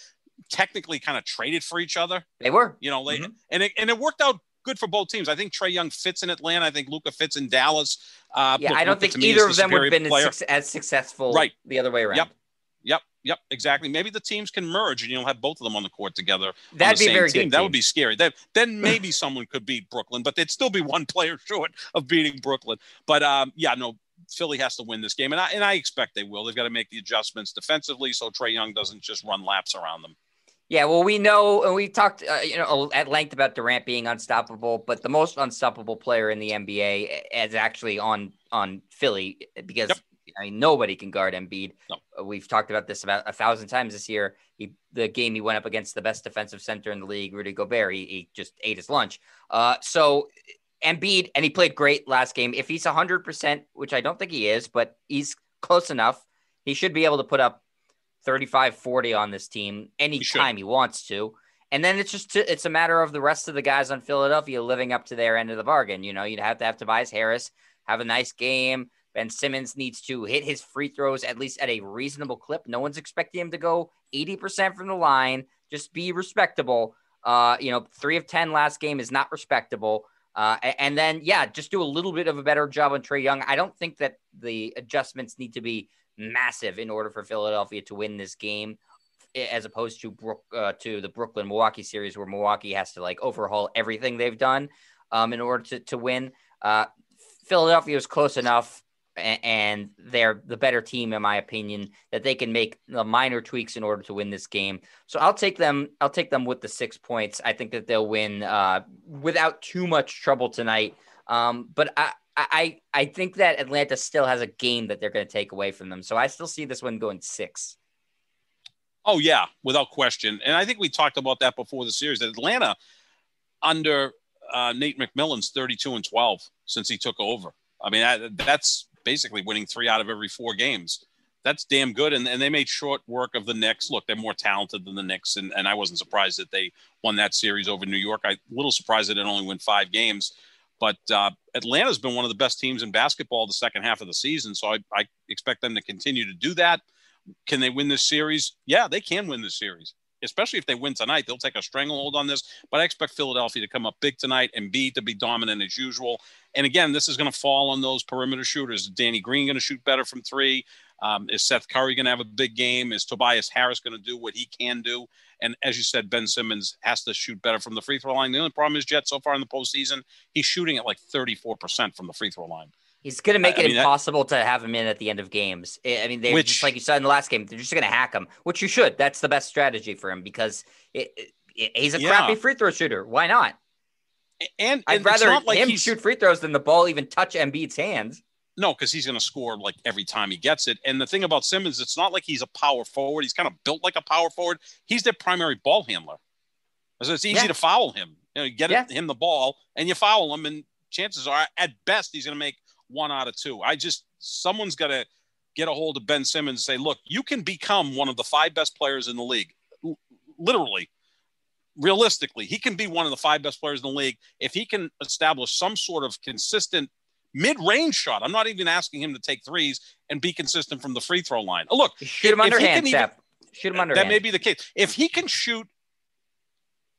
technically kind of traded for each other.
They were,
and it worked out good for both teams. I think Trae Young fits in Atlanta. I think Luka fits in Dallas.
I don't think either of them would have been as successful the other way around.
Yep, exactly. Maybe the teams can merge and you'll have both of them on the court together.
That'd be very good.
That would be scary. Then maybe someone could beat Brooklyn, but they'd still be one player short of beating Brooklyn. But Philly has to win this game, and I expect they will. They've got to make the adjustments defensively so Trae Young doesn't just run laps around them.
Yeah, well, we know, and we talked, at length about Durant being unstoppable, but the most unstoppable player in the NBA is actually on Philly because nobody can guard Embiid. No. We've talked about this about 1,000 times this year. The game he went up against the best defensive center in the league, Rudy Gobert, he just ate his lunch. So Embiid, and he played great last game. If he's 100%, which I don't think he is, but he's close enough, he should be able to put up 35-40 on this team anytime he wants to. And then it's a matter of the rest of the guys on Philadelphia living up to their end of the bargain. You'd have to have Tobias Harris have a nice game. Ben Simmons needs to hit his free throws at least at a reasonable clip. No one's expecting him to go 80% from the line. Just be respectable. 3 of 10 last game is not respectable. And then, just do a little bit of a better job on Trae Young. I don't think that the adjustments need to be massive in order for Philadelphia to win this game, as opposed to the Brooklyn-Milwaukee series where Milwaukee has to overhaul everything they've done in order to win. Philadelphia is close enough. and they're the better team, in my opinion, that they can make the minor tweaks in order to win this game. So I'll take them with the 6 points. I think that they'll win without too much trouble tonight. But I think that Atlanta still has a game that they're going to take away from them. So I still see this one going 6.
Oh, yeah, without question. And I think we talked about that before the series, that Atlanta under Nate McMillan's 32-12 since he took over. I mean, that's basically winning 3 out of every 4 games. That's damn good. And they made short work of the Knicks. Look, they're more talented than the Knicks. And I wasn't surprised that they won that series over New York. I'm a little surprised that it only won 5 games. But Atlanta's been one of the best teams in basketball the second half of the season. So I expect them to continue to do that. Can they win this series? Yeah, they can win this series, especially if they win tonight. They'll take a stranglehold on this. But I expect Philadelphia to come up big tonight and B, to be dominant as usual. And again, this is going to fall on those perimeter shooters. Is Danny Green going to shoot better from 3? Is Seth Curry going to have a big game? Is Tobias Harris going to do what he can do? And as you said, Ben Simmons has to shoot better from the free throw line. The only problem is, Jet, so far in the postseason, he's shooting at like 34% from the free throw line.
He's going to make it impossible to have him in at the end of games. I mean, just like you said in the last game, they're just going to hack him, which you should. That's the best strategy for him because he's a crappy free throw shooter. Why not?
And
I'd rather him shoot free throws than the ball even touch Embiid's hands.
No, because he's going to score like every time he gets it. And the thing about Simmons, it's not like he's a power forward. He's kind of built like a power forward. He's their primary ball handler. So it's easy to foul him. You get him the ball and you foul him, and chances are, at best, he's going to make 1 out of 2. Someone's got to get a hold of Ben Simmons and say, look, you can become one of the 5 best players in the league. Literally, realistically, he can be one of the 5 best players in the league if he can establish some sort of consistent mid-range shot. I'm not even asking him to take threes and be consistent from the free throw line. Look,
shoot him underhand, Seth. Shoot him underhand.
That may be the case. If he can shoot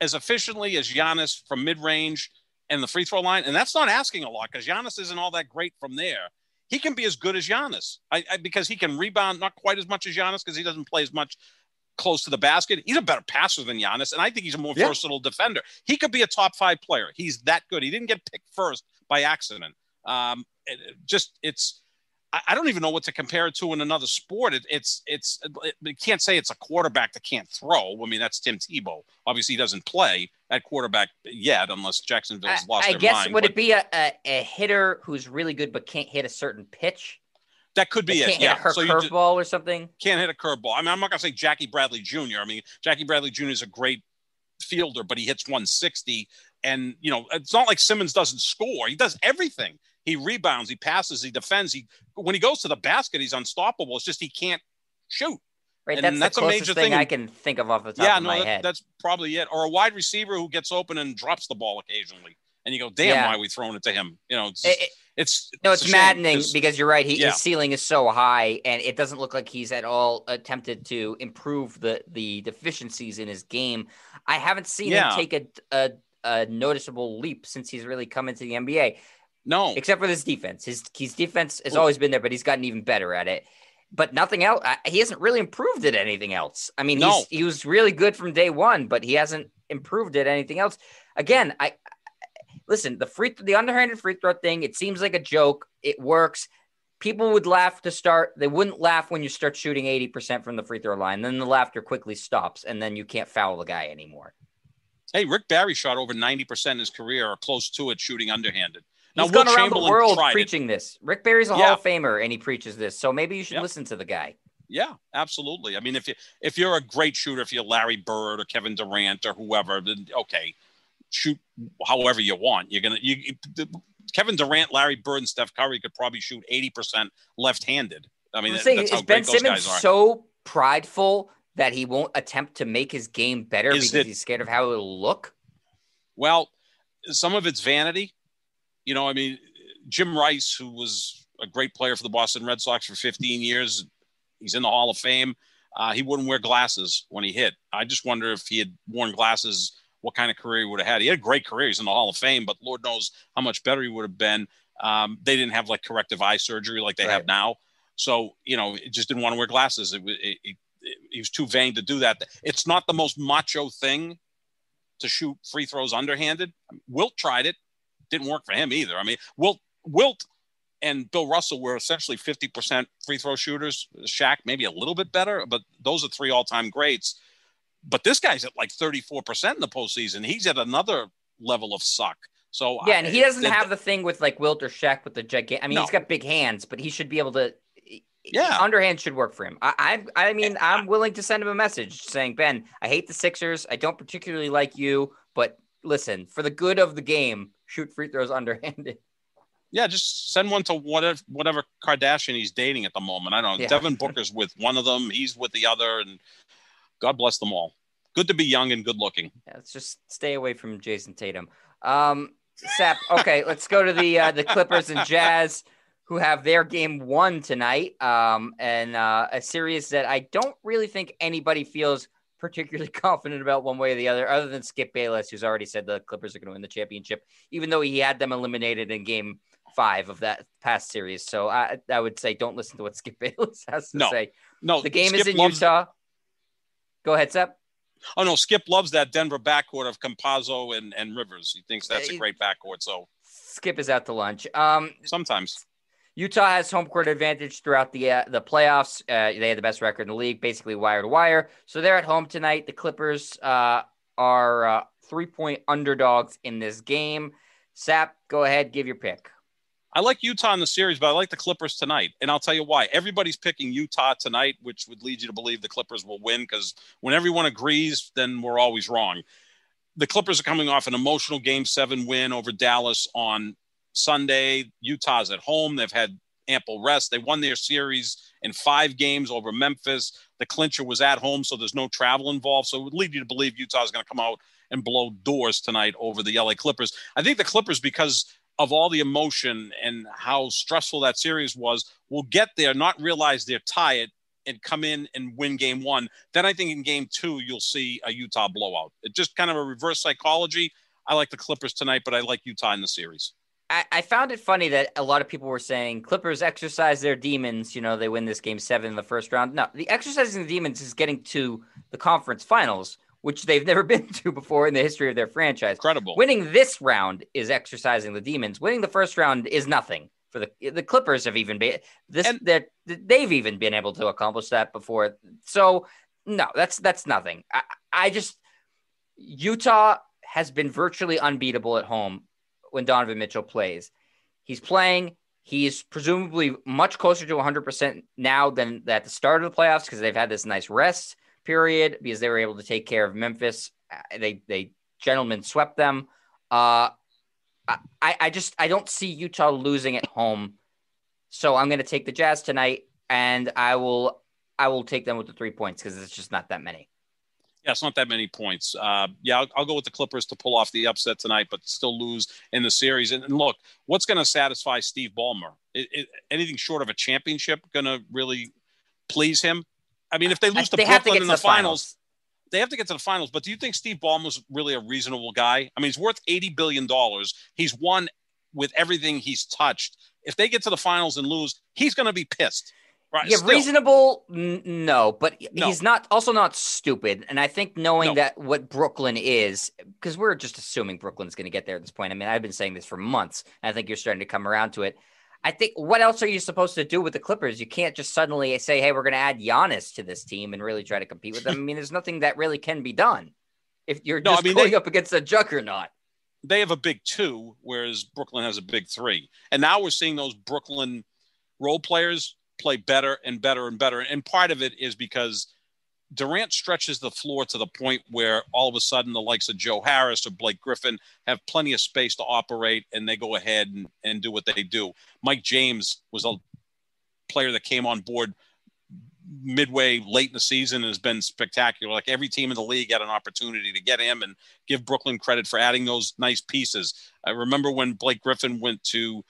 as efficiently as Giannis from mid-range and the free throw line, and that's not asking a lot because Giannis isn't all that great from there, he can be as good as Giannis because he can rebound not quite as much as Giannis because he doesn't play as much close to the basket. He's a better passer than Giannis, and I think he's a more versatile defender. He could be a top 5 player. He's that good. He didn't get picked first by accident. I don't even know what to compare it to in another sport. You can't say it's a quarterback that can't throw. I mean, that's Tim Tebow. Obviously, he doesn't play at quarterback yet unless Jacksonville's lost their mind.
I guess, would it be a hitter who's really good but can't hit a certain pitch?
That could be it.
Can't hit a curveball or something?
Can't hit a curveball. I mean, I'm not going to say Jackie Bradley Jr. I mean, Jackie Bradley Jr. is a great fielder, but he hits 160. And, it's not like Simmons doesn't score. He does everything. He rebounds, he passes, he defends. When he goes to the basket, he's unstoppable. It's just he can't shoot.
Right, that's the closest thing I can think of off the top of my head.
That's probably it. Or a wide receiver who gets open and drops the ball occasionally. And you go, damn, why are we throwing it to him? It's
maddening because you're right. His ceiling is so high, and it doesn't look like he's at all attempted to improve the deficiencies in his game. I haven't seen him take a noticeable leap since he's really come into the NBA.
No.
Except for his defense. His defense has always been there, but he's gotten even better at it. But nothing else. He hasn't really improved at anything else. I mean, he was really good from day one, but he hasn't improved at anything else. Again, listen, the underhanded free throw thing, it seems like a joke. It works. People would laugh to start. They wouldn't laugh when you start shooting 80% from the free throw line. Then the laughter quickly stops, and then you can't foul the guy anymore.
Hey, Rick Barry shot over 90% in his career or close to it shooting underhanded.
He's gone around the world preaching this. Rick Barry's a Hall of Famer, and he preaches this. So maybe you should listen to the guy.
Yeah, absolutely. I mean, if you're a great shooter, if you're Larry Bird or Kevin Durant or whoever, then okay, shoot however you want. Kevin Durant, Larry Bird, and Steph Curry could probably shoot 80% left-handed. I mean, that's how great those guys are.
So prideful that he won't attempt to make his game better because he's scared of how it'll look?
Well, some of it's vanity. I mean, Jim Rice, who was a great player for the Boston Red Sox for 15 years, he's in the Hall of Fame. He wouldn't wear glasses when he hit. I just wonder if he had worn glasses, what kind of career he would have had. He had a great career. He's in the Hall of Fame, but Lord knows how much better he would have been. They didn't have like corrective eye surgery like they have now. So, it just didn't want to wear glasses. He was too vain to do that. It's not the most macho thing to shoot free throws underhanded. Wilt tried it. Didn't work for him either. I mean, Wilt and Bill Russell were essentially 50% free throw shooters. Shaq maybe a little bit better, but those are 3 all-time greats. But this guy's at like 34% in the postseason. He's at another level of suck. So
Yeah, and he doesn't have the thing with like Wilt or Shaq with the gigantic. I mean,
no.
he's got big hands, but he should be able to.
Yeah,
underhand should work for him. I mean, I'm willing to send him a message saying, Ben, I hate the Sixers. I don't particularly like you, but listen, for the good of the game, shoot free throws underhanded.
Yeah, just send one to whatever Kardashian he's dating at the moment. I don't know. Yeah. Devin Booker's with one of them. He's with the other, and God bless them all. Good to be young and good looking.
Yeah, let's just stay away from Jason Tatum. Sap, okay, let's go to the Clippers and Jazz, who have their game 1 tonight, and a series that I don't really think anybody feels particularly confident about one way or the other than Skip Bayless, who's already said the Clippers are going to win the championship, even though he had them eliminated in game 5 of that past series. So I would say don't listen to what Skip Bayless has to say.
No,
the game is in Utah. Go ahead, Sep.
Oh, no, Skip loves that Denver backcourt of Campazzo and Rivers. He thinks that's a great backcourt. So
Skip is out to lunch.
Sometimes.
Utah has home court advantage throughout the playoffs. They had the best record in the league, basically wire to wire. So they're at home tonight. The Clippers are 3-point underdogs in this game. Sap, go ahead, give your pick.
I like Utah in the series, but I like the Clippers tonight. And I'll tell you why. Everybody's picking Utah tonight, which would lead you to believe the Clippers will win, because when everyone agrees, then we're always wrong. The Clippers are coming off an emotional Game 7 win over Dallas on Sunday. Utah's at home. They've had ample rest. They won their series in 5 games over Memphis. The clincher was at home, so there's no travel involved. So it would lead you to believe Utah's going to come out and blow doors tonight over the LA Clippers. I think the Clippers, because of all the emotion and how stressful that series was, will get there, not realize they're tired, and come in and win game 1. Then I think in game 2, you'll see a Utah blowout. It's just kind of a reverse psychology. I like the Clippers tonight, but I like Utah in the series.
I found it funny that a lot of people were saying Clippers exercise their demons. You know, they win this game 7 in the first round. No, the exercising the demons is getting to the conference finals, which they've never been to before in the history of their franchise.
Incredible.
Winning this round is exercising the demons. Winning the first round is nothing for the Clippers. Have even been they've even been able to accomplish that before. So no, that's nothing. I just Utah has been virtually unbeatable at home when Donovan Mitchell plays. He's playing. He's presumably much closer to 100% now than at the start of the playoffs, because they've had this nice rest period because they were able to take care of Memphis. They gentlemen swept them. I don't see Utah losing at home. So I'm going to take the Jazz tonight, and I will take them with the 3 points because it's just not that many.
Yeah, it's not that many points. I'll go with the Clippers to pull off the upset tonight, but still lose in the series. And look, what's going to satisfy Steve Ballmer? Anything short of a championship going to really please him? I mean, if they lose to Brooklyn in the finals, they have to get to the finals. But do you think Steve Ballmer's really a reasonable guy? I mean, he's worth $80 billion. He's won with everything he's touched. If they get to the finals and lose, he's going to be pissed. Right,
yeah, still. Reasonable, no, but he's not stupid. And I think knowing that what Brooklyn is, because we're just assuming Brooklyn's going to get there at this point. I mean, I've been saying this for months, and I think you're starting to come around to it. I think what else are you supposed to do with the Clippers? You can't just suddenly say, hey, we're going to add Giannis to this team and really try to compete with them. I mean, there's nothing that really can be done if you're going up against a juggernaut.
They have a big 2, whereas Brooklyn has a big 3. And now we're seeing those Brooklyn role players play better and better and better. And part of it is because Durant stretches the floor to the point where all of a sudden the likes of Joe Harris or Blake Griffin have plenty of space to operate, and they go ahead and do what they do. Mike James was a player that came on board midway late in the season and has been spectacular. Like every team in the league had an opportunity to get him, and give Brooklyn credit for adding those nice pieces. I remember when Blake Griffin went to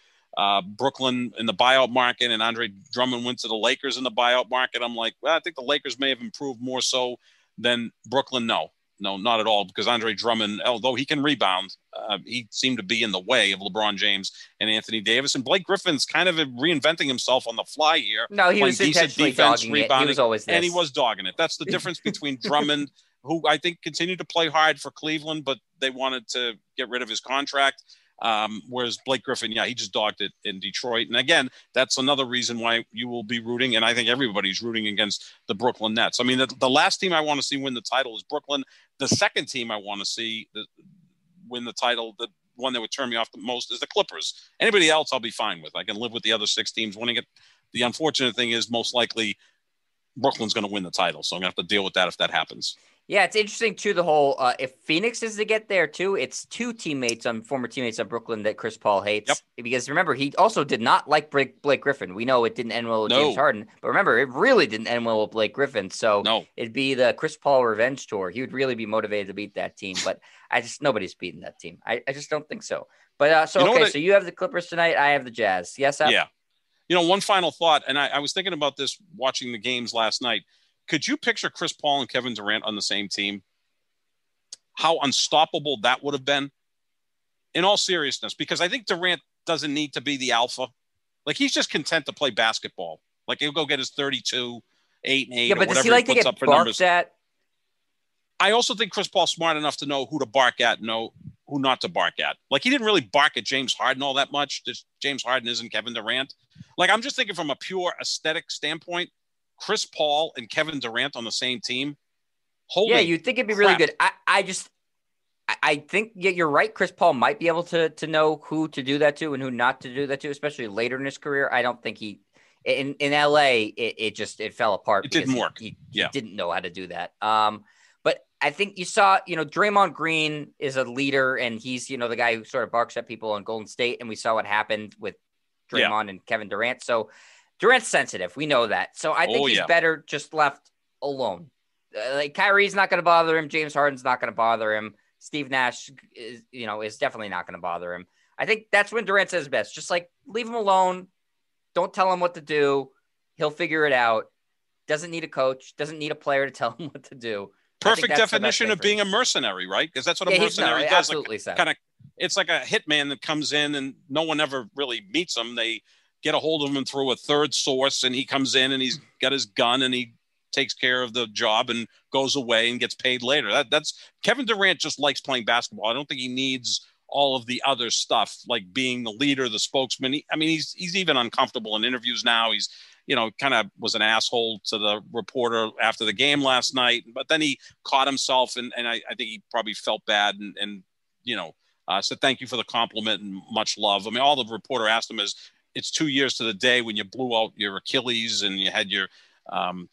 Brooklyn in the buyout market and Andre Drummond went to the Lakers in the buyout market. I'm like, well, I think the Lakers may have improved more so than Brooklyn. No, not at all, because Andre Drummond, although he can rebound, he seemed to be in the way of LeBron James and Anthony Davis. And Blake Griffin's kind of reinventing himself on the fly here.
No, he was intentionally dogging it. He was always this.
And he was dogging it. That's the difference between Drummond, who I think continued to play hard for Cleveland, but they wanted to get rid of his contract. Whereas Blake Griffin, yeah, he just dogged it in Detroit. And again, that's another reason why you will be rooting, and I think everybody's rooting against the Brooklyn Nets. I mean, the last team I want to see win the title is Brooklyn. The second team I want to see win the title, the one that would turn me off the most, is the Clippers. Anybody else I'll be fine with. I can live with the other 6 teams winning it. The unfortunate thing is most likely Brooklyn's going to win the title. So I'm going to have to deal with that if that happens.
Yeah, it's interesting too. The whole if Phoenix is to get there too, it's 2 former teammates on Brooklyn that Chris Paul hates. Yep. Because remember, he also did not like Blake Griffin. We know it didn't end well with James Harden, but remember, it really didn't end well with Blake Griffin. So it'd be the Chris Paul revenge tour. He would really be motivated to beat that team, but nobody's beating that team. I just don't think so. But so you have the Clippers tonight. I have the Jazz. Yes,
yeah. One final thought, and I was thinking about this watching the games last night. Could you picture Chris Paul and Kevin Durant on the same team? How unstoppable that would have been, in all seriousness, because I think Durant doesn't need to be the alpha. Like, he's just content to play basketball. Like, he'll go get his 32, 8 and 8, or whatever he puts up for numbers. I also think Chris Paul's smart enough to know who to bark at, know who not to bark at. Like, he didn't really bark at James Harden all that much. James Harden isn't Kevin Durant. Like, I'm just thinking from a pure aesthetic standpoint, Chris Paul and Kevin Durant on the same team.
You'd think it'd be really good. I think you're right. Chris Paul might be able to know who to do that to and who not to do that to, especially later in his career. I don't think in LA it fell apart.
It didn't work.
He didn't know how to do that. But I think you saw, Draymond Green is a leader, and he's, the guy who sort of barks at people in Golden State, and we saw what happened with Draymond and Kevin Durant. So Durant's sensitive. We know that. So I think he's better just left alone. Like, Kyrie's not going to bother him. James Harden's not going to bother him. Steve Nash is definitely not going to bother him. I think that's when Durant says best. Just like, leave him alone. Don't tell him what to do. He'll figure it out. Doesn't need a coach. Doesn't need a player to tell him what to do.
Perfect definition of being a mercenary, right? Because that's what a mercenary does.
Absolutely,
like, it's like a hitman that comes in and no one ever really meets him. They get a hold of him through a third source, and he comes in and he's got his gun and he takes care of the job and goes away and gets paid later. That's Kevin Durant just likes playing basketball. I don't think he needs all of the other stuff, like being the leader, the spokesman. He's even uncomfortable in interviews now. He's, kind of was an asshole to the reporter after the game last night, but then he caught himself, and I think he probably felt bad and said thank you for the compliment and much love. I mean, all the reporter asked him is, it's 2 years to the day when you blew out your Achilles and you had your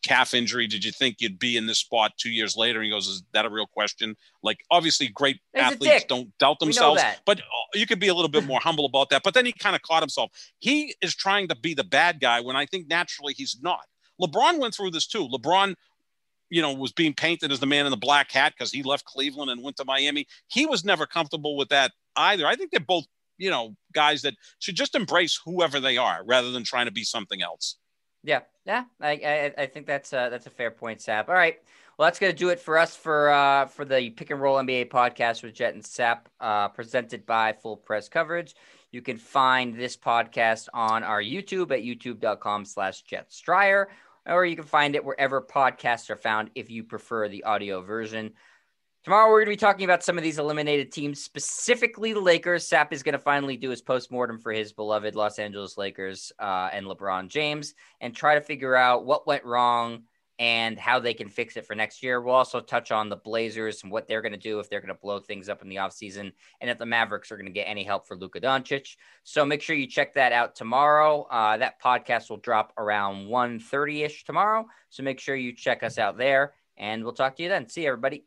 calf injury. Did you think you'd be in this spot 2 years later? And he goes, is that a real question? Like, obviously great athletes don't doubt themselves, but you could be a little bit more humble about that. But then he kind of caught himself. He is trying to be the bad guy when I think naturally he's not. LeBron went through this too. LeBron, was being painted as the man in the black hat because he left Cleveland and went to Miami. He was never comfortable with that either. I think they're both, guys that should just embrace whoever they are rather than trying to be something else.
Yeah. I think that's a fair point, Sap. All right. Well, that's going to do it for us for the Pick and Roll NBA podcast with Jet and Sap, presented by Full Press Coverage. You can find this podcast on our YouTube at youtube.com/JetStryer, or you can find it wherever podcasts are found if you prefer the audio version. Tomorrow, we're going to be talking about some of these eliminated teams, specifically the Lakers. Sap is going to finally do his postmortem for his beloved Los Angeles Lakers and LeBron James and try to figure out what went wrong and how they can fix it for next year. We'll also touch on the Blazers and what they're going to do if they're going to blow things up in the offseason, and if the Mavericks are going to get any help for Luka Doncic. So make sure you check that out tomorrow. That podcast will drop around 1:30-ish tomorrow. So make sure you check us out there, and we'll talk to you then. See you, everybody.